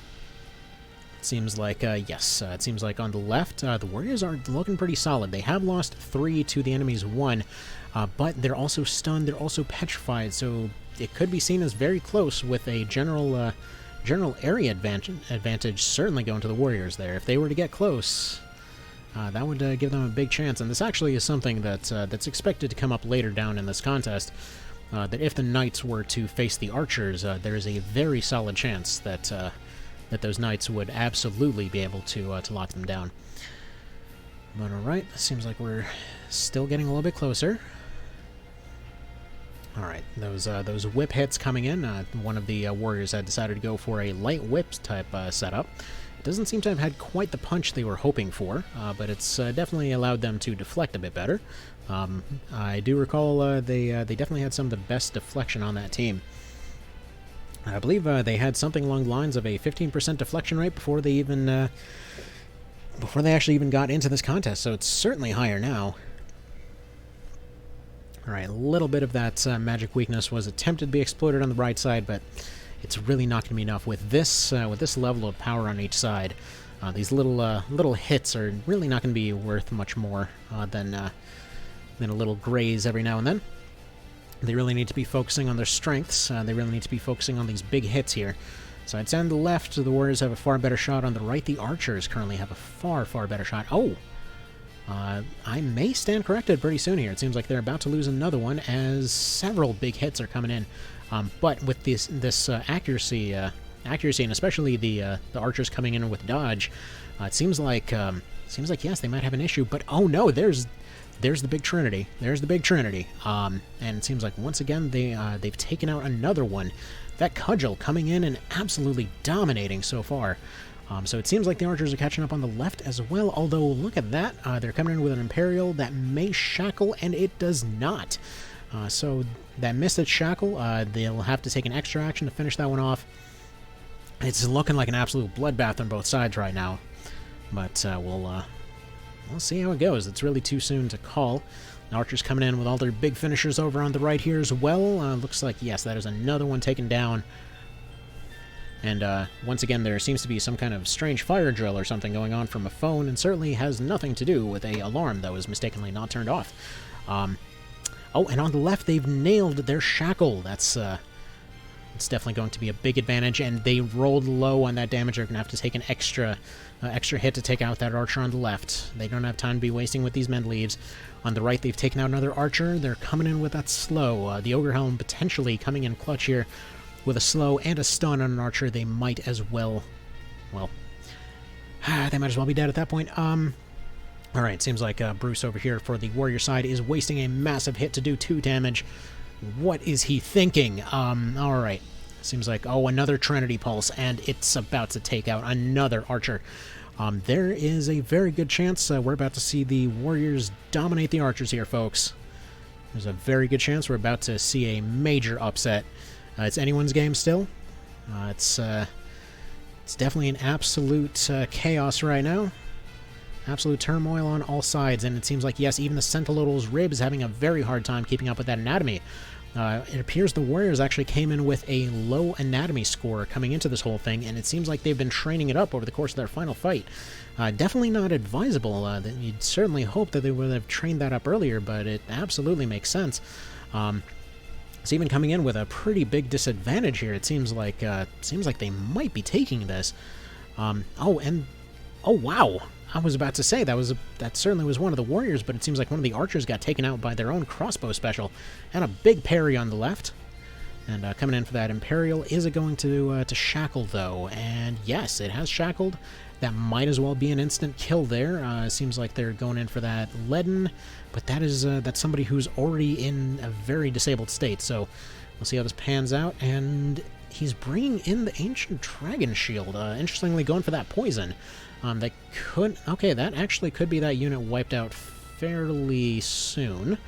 it seems like, yes, it seems like on the left, the warriors are looking pretty solid. They have lost 3 to the enemy's 1, but they're also stunned, they're also petrified, so it could be seen as very close with a general area advantage certainly going to the warriors there. If they were to get close, that would give them a big chance, and this actually is something that's expected to come up later down in this contest, that if the knights were to face the archers, there is a very solid chance that those knights would absolutely be able to lock them down. But alright, seems like we're still getting a little bit closer. Alright, those whip hits coming in. One of the warriors had decided to go for a light whip type setup. It doesn't seem to have had quite the punch they were hoping for, but it's definitely allowed them to deflect a bit better. I do recall they definitely had some of the best deflection on that team. I believe they had something along the lines of a 15% deflection rate before they even before they actually even got into this contest, so it's certainly higher now. Alright, a little bit of that magic weakness was attempted to be exploited on the right side, but it's really not going to be enough. With this level of power on each side, these little hits are really not going to be worth much more than a little graze every now and then. They really need to be focusing on their strengths. They really need to be focusing on these big hits here. So I'd say on the left, the warriors have a far better shot. On the right, the archers currently have a far, far better shot. Oh! I may stand corrected pretty soon here. It seems like they're about to lose another one as several big hits are coming in. But with this accuracy, and especially the archers coming in with dodge, it seems like yes, they might have an issue. But oh no, there's the big trinity. There's the big trinity. And it seems like once again they've taken out another one. That cudgel coming in and absolutely dominating so far. So it seems like the archers are catching up on the left as well, although look at that. They're coming in with an Imperial that may shackle, and it does not. So that missed its shackle. They'll have to take an extra action to finish that one off. It's looking like an absolute bloodbath on both sides right now. But we'll see how it goes. It's really too soon to call. The archers coming in with all their big finishers over on the right here as well. Looks like, yes, that is another one taken down. And once again, there seems to be some kind of strange fire drill or something going on from a phone, and certainly has nothing to do with an alarm that was mistakenly not turned off. Oh, and on the left, they've nailed their shackle. It's definitely going to be a big advantage, and they rolled low on that damage. They're going to have to take an extra hit to take out that archer on the left. They don't have time to be wasting with these men leaves. On the right, they've taken out another archer. They're coming in with that slow. The Ogre Helm potentially coming in clutch here with a slow and a stun on an archer. They might as well, they might as well be dead at that point. Alright, seems like Bruce over here for the warrior side is wasting a massive hit to do 2 damage. What is he thinking? Alright. Seems like, another Trinity Pulse, and it's about to take out another archer. There is a very good chance we're about to see the warriors dominate the archers here, folks. There's a very good chance we're about to see a major upset. It's anyone's game still. It's definitely an absolute chaos right now. Absolute turmoil on all sides, and it seems like, yes, even the Sentinel's rib is having a very hard time keeping up with that anatomy. It appears the warriors actually came in with a low anatomy score coming into this whole thing, and it seems like they've been training it up over the course of their final fight. Definitely not advisable. You'd certainly hope that they would have trained that up earlier, but it absolutely makes sense. It's even coming in with a pretty big disadvantage here. It seems like they might be taking this. Oh wow! I was about to say that certainly was one of the warriors, but it seems like one of the archers got taken out by their own crossbow special, and a big parry on the left. And coming in for that Imperial, is it going to shackle though? And yes, it has shackled. That might as well be an instant kill there. Seems like they're going in for that leaden, but that's somebody who's already in a very disabled state. So we'll see how this pans out. And he's bringing in the Ancient Dragon Shield. Interestingly, going for that poison. That actually could be that unit wiped out fairly soon.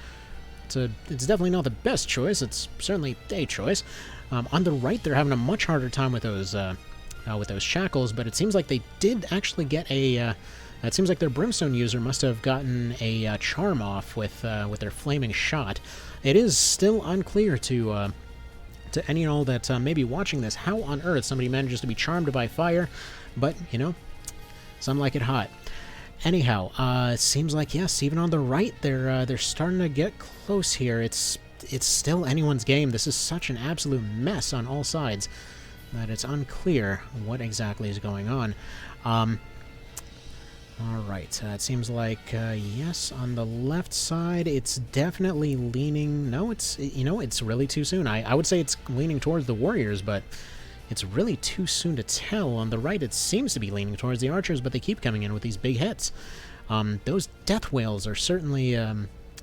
It's definitely not the best choice. It's certainly a choice. On the right, they're having a much harder time with those shackles, but it seems like they did actually get a. It seems like their Brimstone user must have gotten a charm off with their flaming shot. It is still unclear to any and all that may be watching this how on earth somebody manages to be charmed by fire, but some like it hot. Anyhow, it seems like, yes, even on the right, they're starting to get close here. It's still anyone's game. This is such an absolute mess on all sides that it's unclear what exactly is going on. Alright, it seems like, yes, on the left side, it's definitely leaning... No, it's really too soon. I would say it's leaning towards the warriors, but it's really too soon to tell. On the right, it seems to be leaning towards the archers, but they keep coming in with these big hits. Those death whales are certainly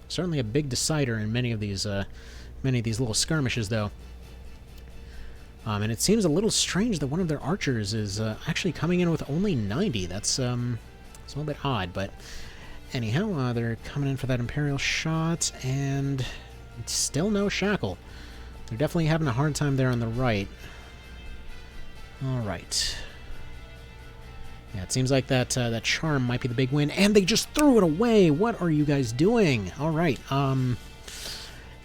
certainly a big decider in many of these little skirmishes, though. And it seems a little strange that one of their archers is actually coming in with only 90. That's it's a little bit odd, but anyhow, they're coming in for that Imperial shot, and still no shackle. They're definitely having a hard time there on the right. Alright. Yeah, it seems like that that charm might be the big win, and they just threw it away! What are you guys doing? Alright,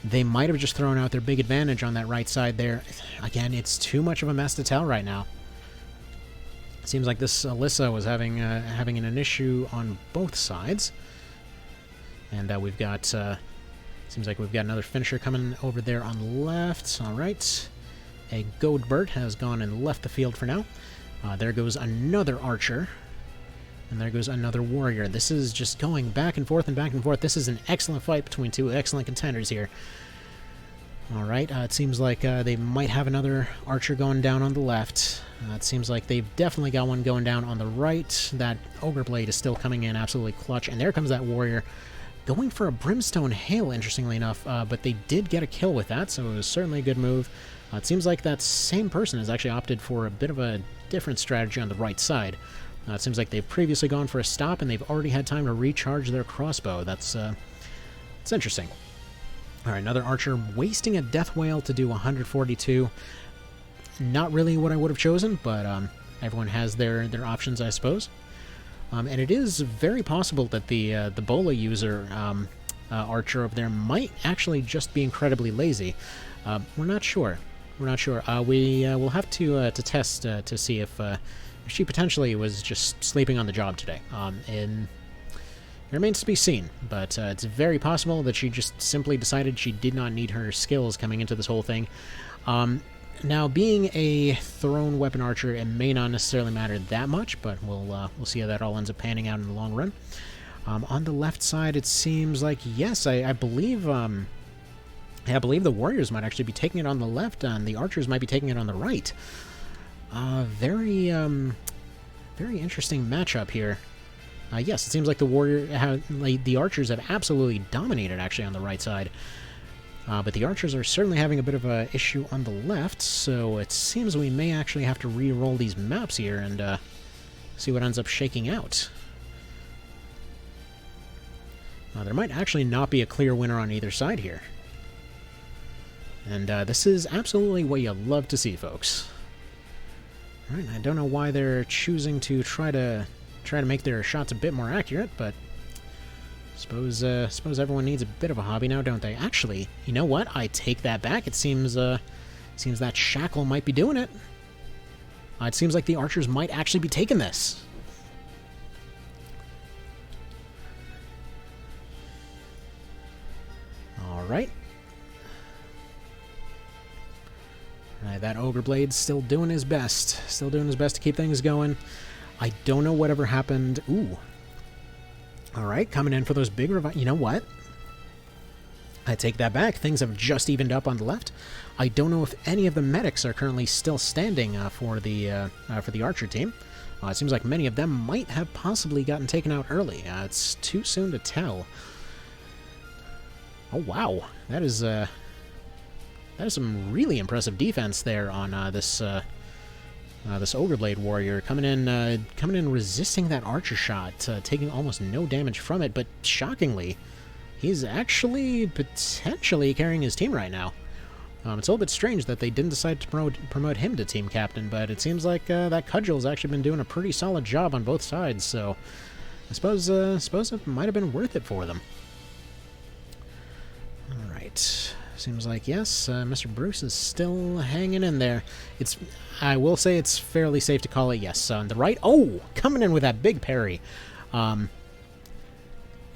they might have just thrown out their big advantage on that right side there. Again, it's too much of a mess to tell right now. It seems like this Alyssa was having an issue on both sides. And we've got... seems like we've got another finisher coming over there on the left. Alright. A Goldbert has gone and left the field for now. There goes another archer. And there goes another warrior. This is just going back and forth and back and forth. This is an excellent fight between two excellent contenders here. Alright, it seems like they might have another archer going down on the left. It seems like they've definitely got one going down on the right. That Ogre Blade is still coming in absolutely clutch. And there comes that warrior going for a Brimstone Hail, interestingly enough. But they did get a kill with that, so it was certainly a good move. It seems like that same person has actually opted for a bit of a different strategy on the right side. It seems like they've previously gone for a stop, and they've already had time to recharge their crossbow. That's it's interesting. Alright, another archer wasting a death whale to do 142. Not really what I would have chosen, but everyone has their options, I suppose. And it is very possible that the Bola user archer over there might actually just be incredibly lazy. We're not sure. We're not sure. We will have to test to see if she potentially was just sleeping on the job today. And it remains to be seen, but it's very possible that she just simply decided she did not need her skills coming into this whole thing. Now, being a thrown weapon archer, it may not necessarily matter that much, but we'll see how that all ends up panning out in the long run. On the left side, it seems like, yes, I believe... I believe the warriors might actually be taking it on the left, and the archers might be taking it on the right. Very interesting matchup here. Yes, it seems like the archers have absolutely dominated, actually, on the right side. But the archers are certainly having a bit of an issue on the left, so it seems we may actually have to re-roll these maps here and see what ends up shaking out. There might actually not be a clear winner on either side here. And this is absolutely what you love to see, folks. Alright, I don't know why they're choosing to try to make their shots a bit more accurate, but suppose everyone needs a bit of a hobby now, don't they? Actually, you know what? I take that back. It seems that shackle might be doing it. It seems like the archers might actually be taking this. Alright. That Ogre Blade's still doing his best. Still doing his best to keep things going. I don't know whatever happened. Ooh. Alright, coming in for those big You know what? I take that back. Things have just evened up on the left. I don't know if any of the medics are currently still standing for the archer team. It seems like many of them might have possibly gotten taken out early. It's too soon to tell. Oh, wow. That is some really impressive defense there on this Ogre Blade warrior coming in resisting that archer shot, taking almost no damage from it. But shockingly, he's actually potentially carrying his team right now. It's a little bit strange that they didn't decide to promote him to team captain, but it seems like that Cudgel's actually been doing a pretty solid job on both sides. So I suppose it might have been worth it for them. All right. Seems like, yes, Mr. Bruce is still hanging in there. I will say it's fairly safe to call it yes. On the right, oh, coming in with that big parry. It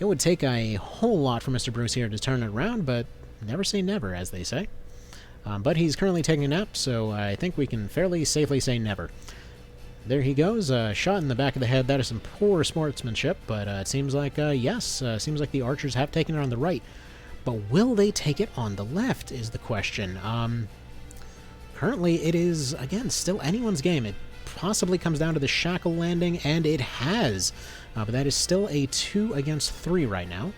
would take a whole lot for Mr. Bruce here to turn it around, but never say never, as they say. But he's currently taking a nap, so I think we can fairly safely say never. There he goes, shot in the back of the head. That is some poor sportsmanship, but it seems like, yes, seems like the archers have taken it on the right. But will they take it on the left is the question. Currently, it is, again, still anyone's game. It possibly comes down to the shackle landing, and it has. But that is still a 2 against 3 right now.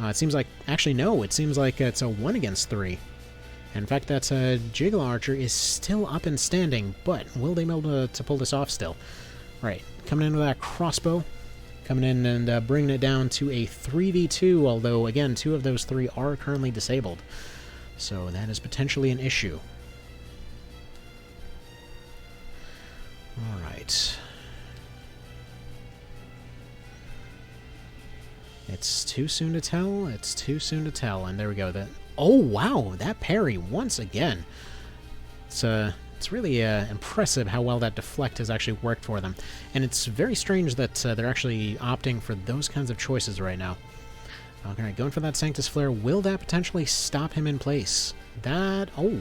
It seems like... Actually, no. It seems like it's a 1 against 3. And in fact, that Jiggler Archer is still up and standing, but will they be able to pull this off still? Right. Coming in with that crossbow. Coming in and bringing it down to a 3v2, although, again, 2 of those 3 are currently disabled. So that is potentially an issue. Alright. It's too soon to tell. It's too soon to tell. And there we go. Oh, wow! That parry once again. It's really impressive how well that deflect has actually worked for them. And it's very strange that they're actually opting for those kinds of choices right now. Alright, going for that Sanctus Flare. Will that potentially stop him in place? Oh.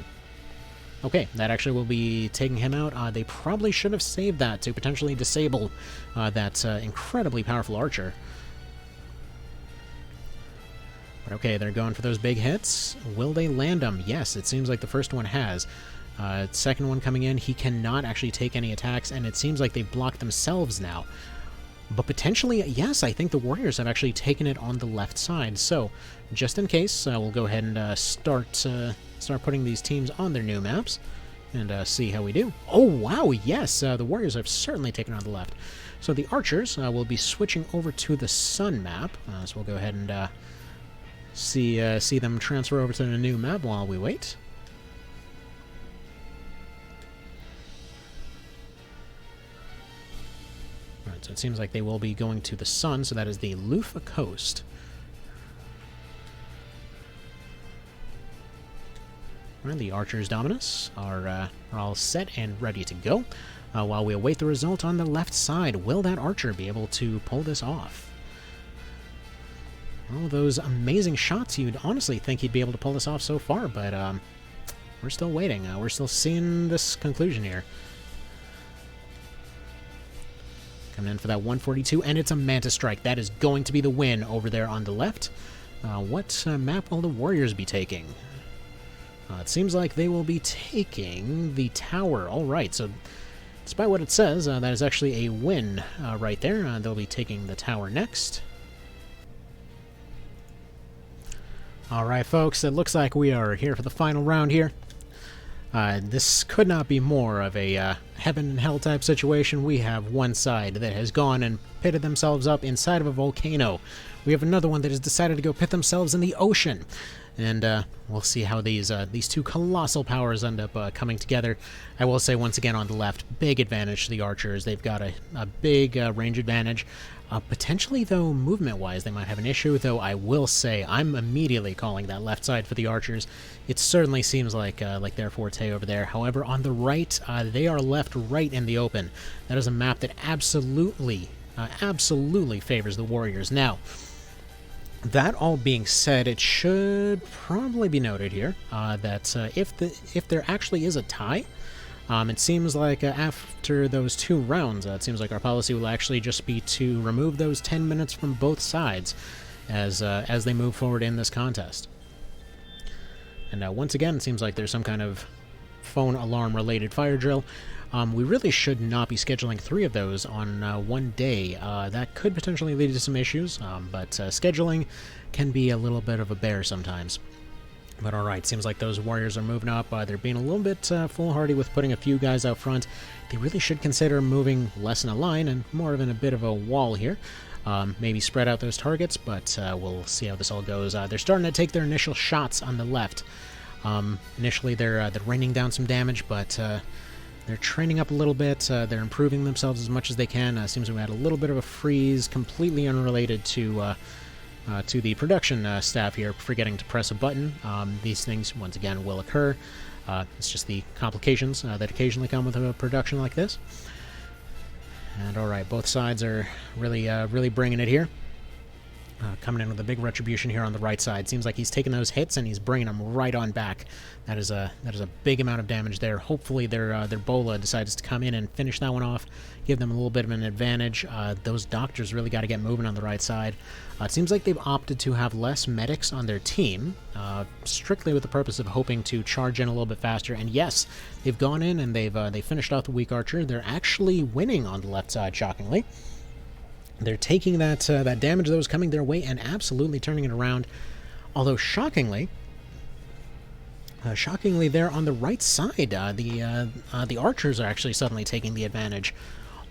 Okay, that actually will be taking him out. They probably should have saved that to potentially disable that incredibly powerful archer. But okay, they're going for those big hits. Will they land them? Yes, it seems like the first one has. Second one coming in, he cannot actually take any attacks, and it seems like they've blocked themselves now. But potentially, yes, I think the Warriors have actually taken it on the left side. So, just in case, we'll go ahead and start putting these teams on their new maps and see how we do. Oh, wow, yes, the Warriors have certainly taken on the left. So the Archers will be switching over to the Sun map. So we'll go ahead and see them transfer over to the new map while we wait. Alright, so it seems like they will be going to the Sun, so that is the Lufa Coast. Alright, the Archers Dominus are all set and ready to go. While we await the result on the left side, will that Archer be able to pull this off? All those amazing shots, you'd honestly think he'd be able to pull this off so far, but we're still waiting. We're still seeing this conclusion here. Coming in for that 142, and it's a Manta Strike. That is going to be the win over there on the left. What map will the Warriors be taking? It seems like they will be taking the tower. All right, so despite what it says, that is actually a win right there. They'll be taking the tower next. All right, folks, it looks like we are here for the final round here. This could not be more of a heaven and hell type situation. We have one side that has gone and pitted themselves up inside of a volcano. We have another one that has decided to go pit themselves in the ocean. And we'll see how these two colossal powers end up coming together. I will say once again on the left, big advantage to the Archers. They've got a big range advantage. Potentially, though, movement-wise, they might have an issue, though I will say I'm immediately calling that left side for the Archers. It certainly seems like their forte over there. However, on the right, they are left right in the open. That is a map that absolutely favors the Warriors. Now, that all being said, it should probably be noted here that if there actually is a tie, it seems like after those 2 rounds, it seems like our policy will actually just be to remove those 10 minutes from both sides as they move forward in this contest. And once again, it seems like there's some kind of phone alarm-related fire drill. We really should not be scheduling 3 of those on one day. That could potentially lead to some issues, but scheduling can be a little bit of a bear sometimes. But alright, seems like those Warriors are moving up. They're being a little bit foolhardy with putting a few guys out front. They really should consider moving less in a line and more of in a bit of a wall here. Maybe spread out those targets, but we'll see how this all goes. They're starting to take their initial shots on the left. Initially, they're raining down some damage, but they're training up a little bit. They're improving themselves as much as they can. Seems we had a little bit of a freeze, completely unrelated to the production staff here forgetting to press a button. These things, once again, will occur. It's just the complications that occasionally come with a production like this. And alright, both sides are really bringing it here. Coming in with a big retribution here on the right side. Seems like he's taking those hits and he's bringing them right on back. That is a big amount of damage there. Hopefully their Bola decides to come in and finish that one off, give them a little bit of an advantage. Those doctors really got to get moving on the right side. It seems like they've opted to have less medics on their team, strictly with the purpose of hoping to charge in a little bit faster. And yes, they've gone in and they finished off the weak archer. They're actually winning on the left side, shockingly. They're taking that that damage that was coming their way and absolutely turning it around. Although shockingly, there on the right side, the archers are actually suddenly taking the advantage.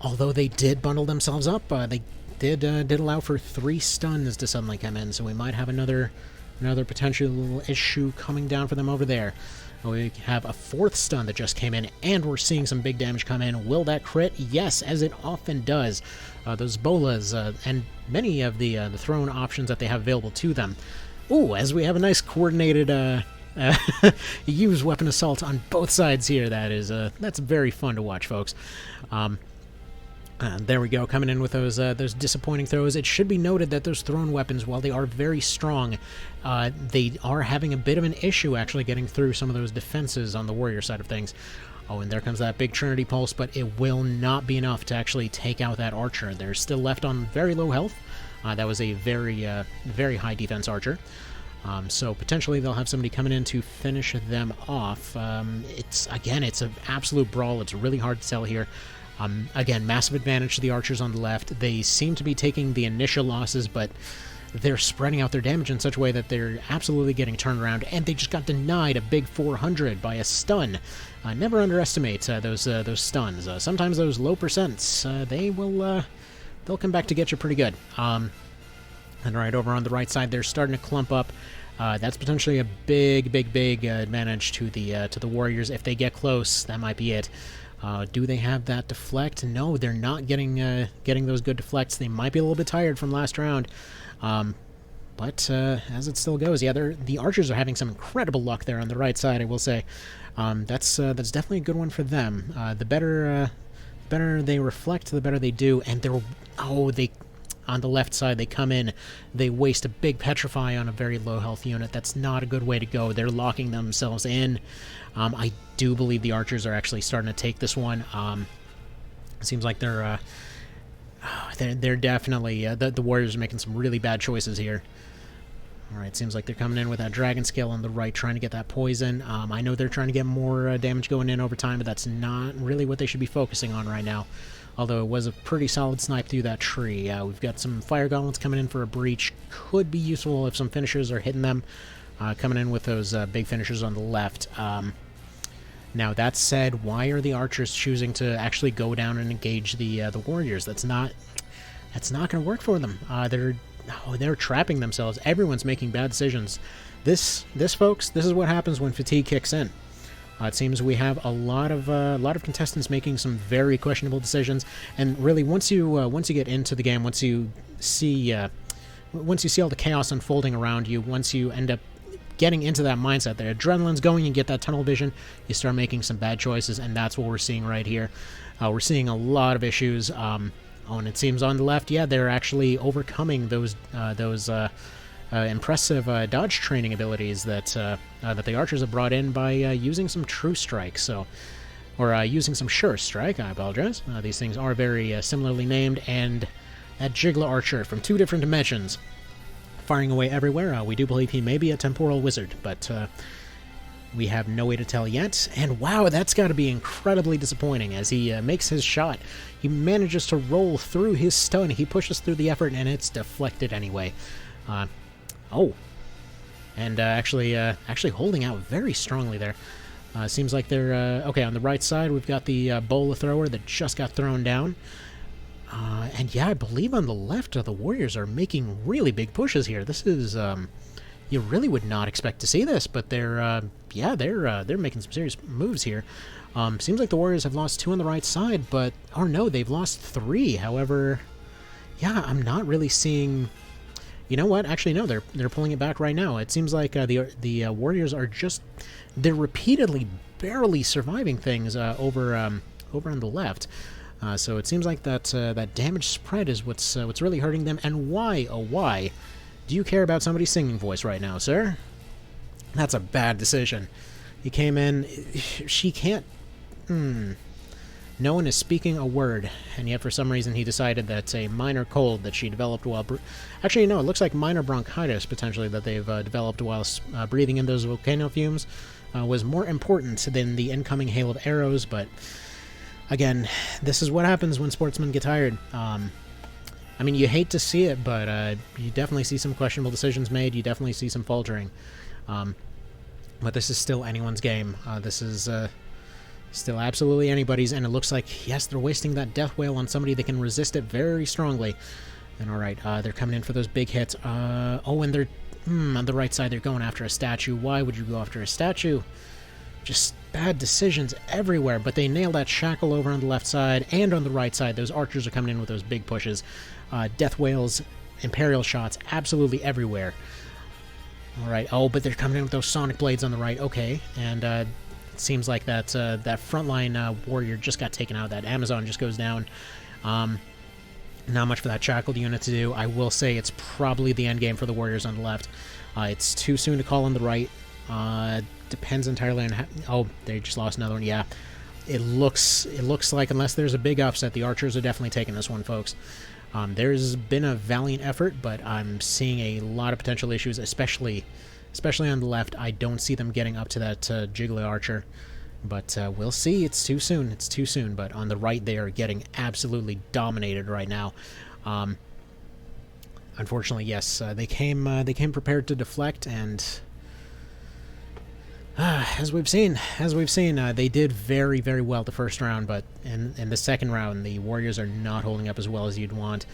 Although they did bundle themselves up, they did allow for 3 stuns to suddenly come in, so we might have another potential issue coming down for them over there. We have a 4th stun that just came in, and we're seeing some big damage come in. Will that crit? Yes, as it often does. Those bolas and many of the thrown options that they have available to them. Ooh, as we have a nice coordinated use weapon assault on both sides here. That's very fun to watch, folks. There we go, coming in with those disappointing throws. It should be noted that those thrown weapons, while they are very strong, they are having a bit of an issue actually getting through some of those defenses on the warrior side of things. Oh, and there comes that big Trinity Pulse, but it will not be enough to actually take out that archer. They're still left on very low health. That was a very high defense archer. So potentially they'll have somebody coming in to finish them off. It's an absolute brawl. It's really hard to tell here. Again, massive advantage to the archers on the left. They seem to be taking the initial losses, but they're spreading out their damage in such a way that they're absolutely getting turned around, and they just got denied a big 400 by a stun. Never underestimate those stuns. Sometimes those low percents, they'll come back to get you pretty good. And right over on the right side, they're starting to clump up. That's potentially a big advantage to the warriors. If they get close, that might be it. Do they have that deflect? No, they're not getting those good deflects. They might be a little bit tired from last round. But as it still goes, yeah, the archers are having some incredible luck there on the right side, I will say. That's definitely a good one for them. The better they reflect, the better they do. And they on the left side, they come in, they waste a big Petrify on a very low health unit. That's not a good way to go. They're locking themselves in. I do believe the archers are actually starting to take this one. It seems like they're definitely the warriors are making some really bad choices here. Alright, seems like they're coming in with that Dragon Scale on the right, trying to get that poison. I know they're trying to get more damage going in over time, but that's not really what they should be focusing on right now. Although it was a pretty solid snipe through that tree. We've got some Fire Gauntlets coming in for a breach. Could be useful if some finishers are hitting them. Coming in with those big finishers on the left. Now, that said, why are the archers choosing to actually go down and engage the warriors? That's not going to work for them. They're trapping themselves. Everyone's making bad decisions. This, folks, this is what happens when fatigue kicks in. It seems we have a lot of contestants making some very questionable decisions, and really once you get into the game, once you see all the chaos unfolding around you, once you end up getting into that mindset, the adrenaline's going, you get that tunnel vision, you start making some bad choices, and that's what we're seeing right here. We're seeing a lot of issues. And it seems on the left, yeah, they're actually overcoming those impressive dodge training abilities that the archers have brought in by using some True Strike, or using some Sure Strike. I apologize. These things are very similarly named, and that Jiggler Archer from 2 different dimensions, firing away everywhere. We do believe he may be a temporal wizard, but we have no way to tell yet. And wow, that's got to be incredibly disappointing as he makes his shot. He manages to roll through his stun. He pushes through the effort, and it's deflected anyway. And actually holding out very strongly there. Seems like they're... okay, on the right side, we've got the bola thrower that just got thrown down. And yeah, I believe on the left, the warriors are making really big pushes here. This is... you really would not expect to see this, but they're making some serious moves here. Seems like the warriors have lost 2 on the right side, but... oh no, they've lost 3. However, yeah, I'm not really seeing... You know what? Actually, no, they're pulling it back right now. It seems like the warriors are just... they're repeatedly barely surviving things over on the left. So it seems like that damage spread is what's really hurting them. And why, oh why, do you care about somebody's singing voice right now, sir? That's a bad decision. He came in... she can't... No one is speaking a word, and yet for some reason he decided that's a minor cold that she developed while... actually, no, it looks like minor bronchitis, potentially, that they've developed while breathing in those volcano fumes was more important than the incoming hail of arrows, but again, this is what happens when sportsmen get tired. I mean, you hate to see it, but you definitely see some questionable decisions made. You definitely see some faltering. But this is still anyone's game. This is still absolutely anybody's, and it looks like, yes, they're wasting that Death Whale on somebody that can resist it very strongly. And alright, they're coming in for those big hits. Oh, and they're... on the right side, they're going after a statue. Why would you go after a statue? Just bad decisions everywhere, but they nail that shackle over on the left side and on the right side. Those archers are coming in with those big pushes. Death Whales, Imperial shots, absolutely everywhere. Alright, oh, but they're coming in with those Sonic Blades on the right. Okay, and it seems like that frontline warrior just got taken out. That Amazon just goes down. Not much for that shackled unit to do. I will say it's probably the end game for the warriors on the left. It's too soon to call on the right. Depends entirely on how... Oh, they just lost another one. Yeah, it looks like, unless there's a big upset, the archers are definitely taking this one, folks. There's been a valiant effort, but I'm seeing a lot of potential issues, especially on the left. I don't see them getting up to that Jiggly Archer. But we'll see. It's too soon. It's too soon. But on the right, they are getting absolutely dominated right now. Unfortunately, yes, they came prepared to deflect, and as we've seen, they did very, very well the first round. But in the second round, the warriors are not holding up as well as you'd want.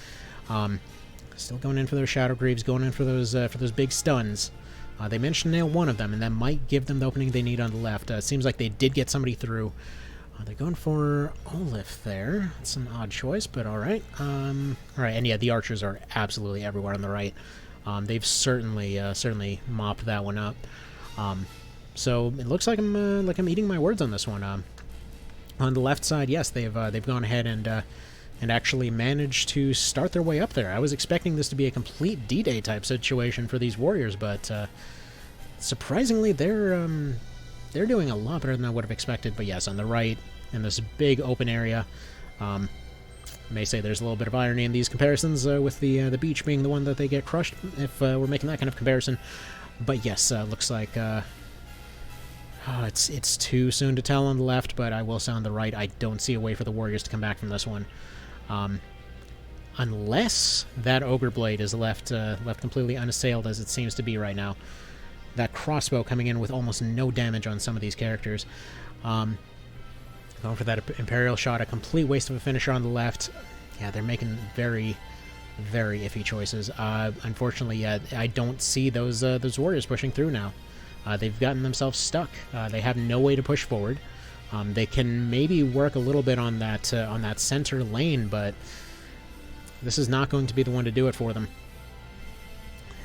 Still going in for those Shadow Greaves, going in for those big stuns. They managed to nail one of them, and that might give them the opening they need on the left. It seems like they did get somebody through. They're going for Olaf there. That's an odd choice, but alright. Alright, and yeah, the archers are absolutely everywhere on the right. They've certainly mopped that one up. So it looks like I'm eating my words on this one. On the left side, yes, they've gone ahead and actually managed to start their way up there. I was expecting this to be a complete D-Day type situation for these warriors, but surprisingly, they're doing a lot better than I would have expected. But yes, on the right, in this big open area, may say there's a little bit of irony in these comparisons, with the beach being the one that they get crushed, if we're making that kind of comparison. But yes, looks like it's too soon to tell on the left, but I will say on the right, I don't see a way for the warriors to come back from this one. Unless that Ogre Blade is left completely unassailed, as it seems to be right now. That crossbow coming in with almost no damage on some of these characters. Going for that Imperial shot, a complete waste of a finisher on the left. Yeah, they're making very, very iffy choices. Unfortunately, yeah, I don't see those warriors pushing through now. They've gotten themselves stuck. They have no way to push forward. They can maybe work a little bit on that center lane, but this is not going to be the one to do it for them.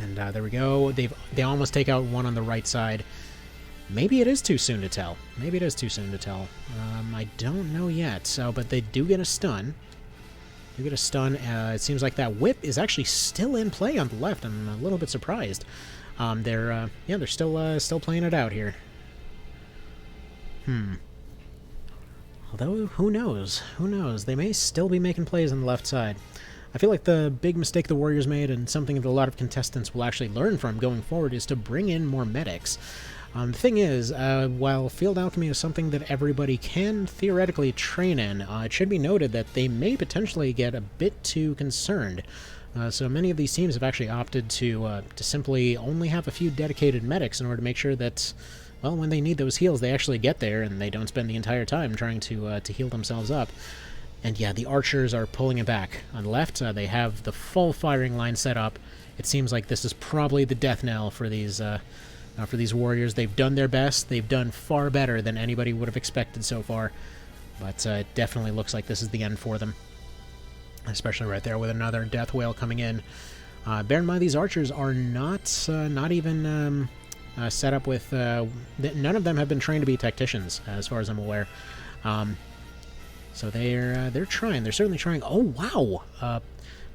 And there we go. They almost take out one on the right side. Maybe it is too soon to tell. Maybe it is too soon to tell. I don't know yet. So, but they do get a stun. It seems like that whip is actually still in play on the left. I'm a little bit surprised. They're still playing it out here. Although, who knows? Who knows? They may still be making plays on the left side. I feel like the big mistake the Warriors made, and something that a lot of contestants will actually learn from going forward, is to bring in more medics. The thing is, while Field Alchemy is something that everybody can theoretically train in, it should be noted that they may potentially get a bit too concerned. So many of these teams have actually opted to simply only have a few dedicated medics in order to make sure that, well, when they need those heals, they actually get there, and they don't spend the entire time trying to heal themselves up. And yeah, the archers are pulling it back. On the left, they have the full firing line set up. It seems like this is probably the death knell for these warriors. They've done their best. They've done far better than anybody would have expected so far. But it definitely looks like this is the end for them. Especially right there with another death whale coming in. Bear in mind, these archers are not even set up with... none of them have been trained to be tacticians, as far as I'm aware. So they're trying. They're certainly trying. Oh, wow!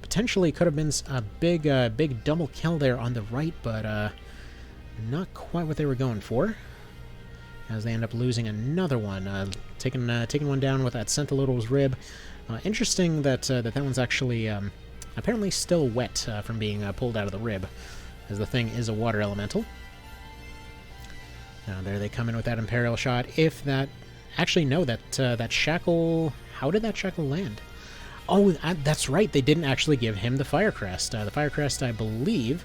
Potentially could have been a big double kill there on the right, but not quite what they were going for. As they end up losing another one, taking one down with that Sentinel's rib. Interesting that that one's actually apparently still wet from being pulled out of the rib, as the thing is a water elemental. Now there they come in with that Imperial shot. If that... Actually, no, that shackle... How did that shackle land? Oh, that's right. They didn't actually give him the Fire Crest. The Fire Crest, I believe,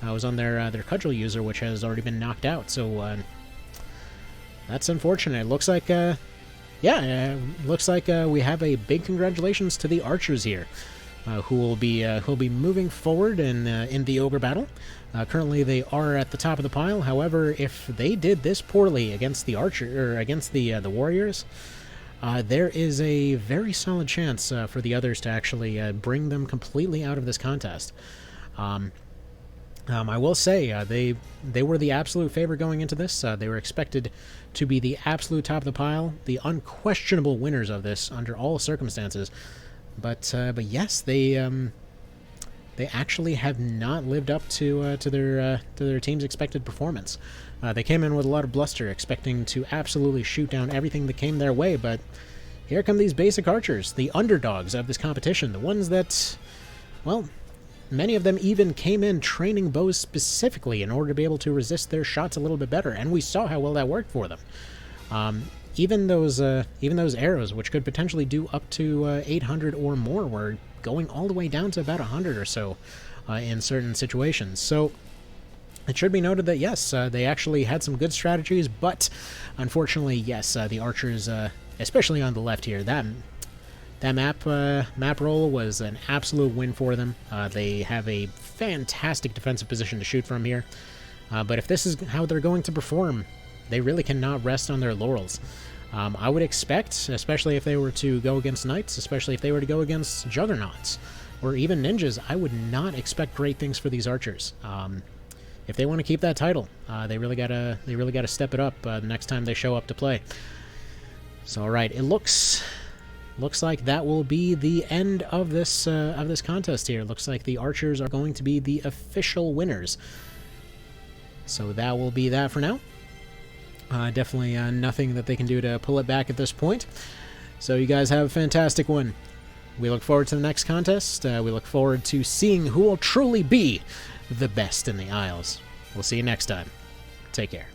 was on their Cudgel user, which has already been knocked out. So that's unfortunate. It looks like, looks like we have a big congratulations to the archers here, who will be moving forward in the Ogre Battle. Currently, they are at the top of the pile. However, if they did this poorly against the against the Warriors, there is a very solid chance for the others to actually bring them completely out of this contest. I will say they were the absolute favorite going into this. They were expected to be the absolute top of the pile, the unquestionable winners of this under all circumstances. But yes, they actually have not lived up to their team's expected performance. They came in with a lot of bluster, expecting to absolutely shoot down everything that came their way, but here come these basic archers, the underdogs of this competition, the ones that, well, many of them even came in training bows specifically in order to be able to resist their shots a little bit better, and we saw how well that worked for them. Even those arrows, which could potentially do up to 800 or more, were going all the way down to about 100 or so in certain situations. So it should be noted that, yes, they actually had some good strategies, but unfortunately, yes, the archers, especially on the left here, that map roll was an absolute win for them. They have a fantastic defensive position to shoot from here, but if this is how they're going to perform, they really cannot rest on their laurels. I would expect, especially if they were to go against knights, especially if they were to go against juggernauts, or even ninjas, I would not expect great things for these archers. If they want to keep that title, they really gotta step it up the next time they show up to play. So, all right, it looks like that will be the end of this contest here. Looks like the archers are going to be the official winners. So that will be that for now. Definitely nothing that they can do to pull it back at this point. So you guys have a fantastic one. We look forward to the next contest. We look forward to seeing who will truly be the best in the Isles. We'll see you next time. Take care.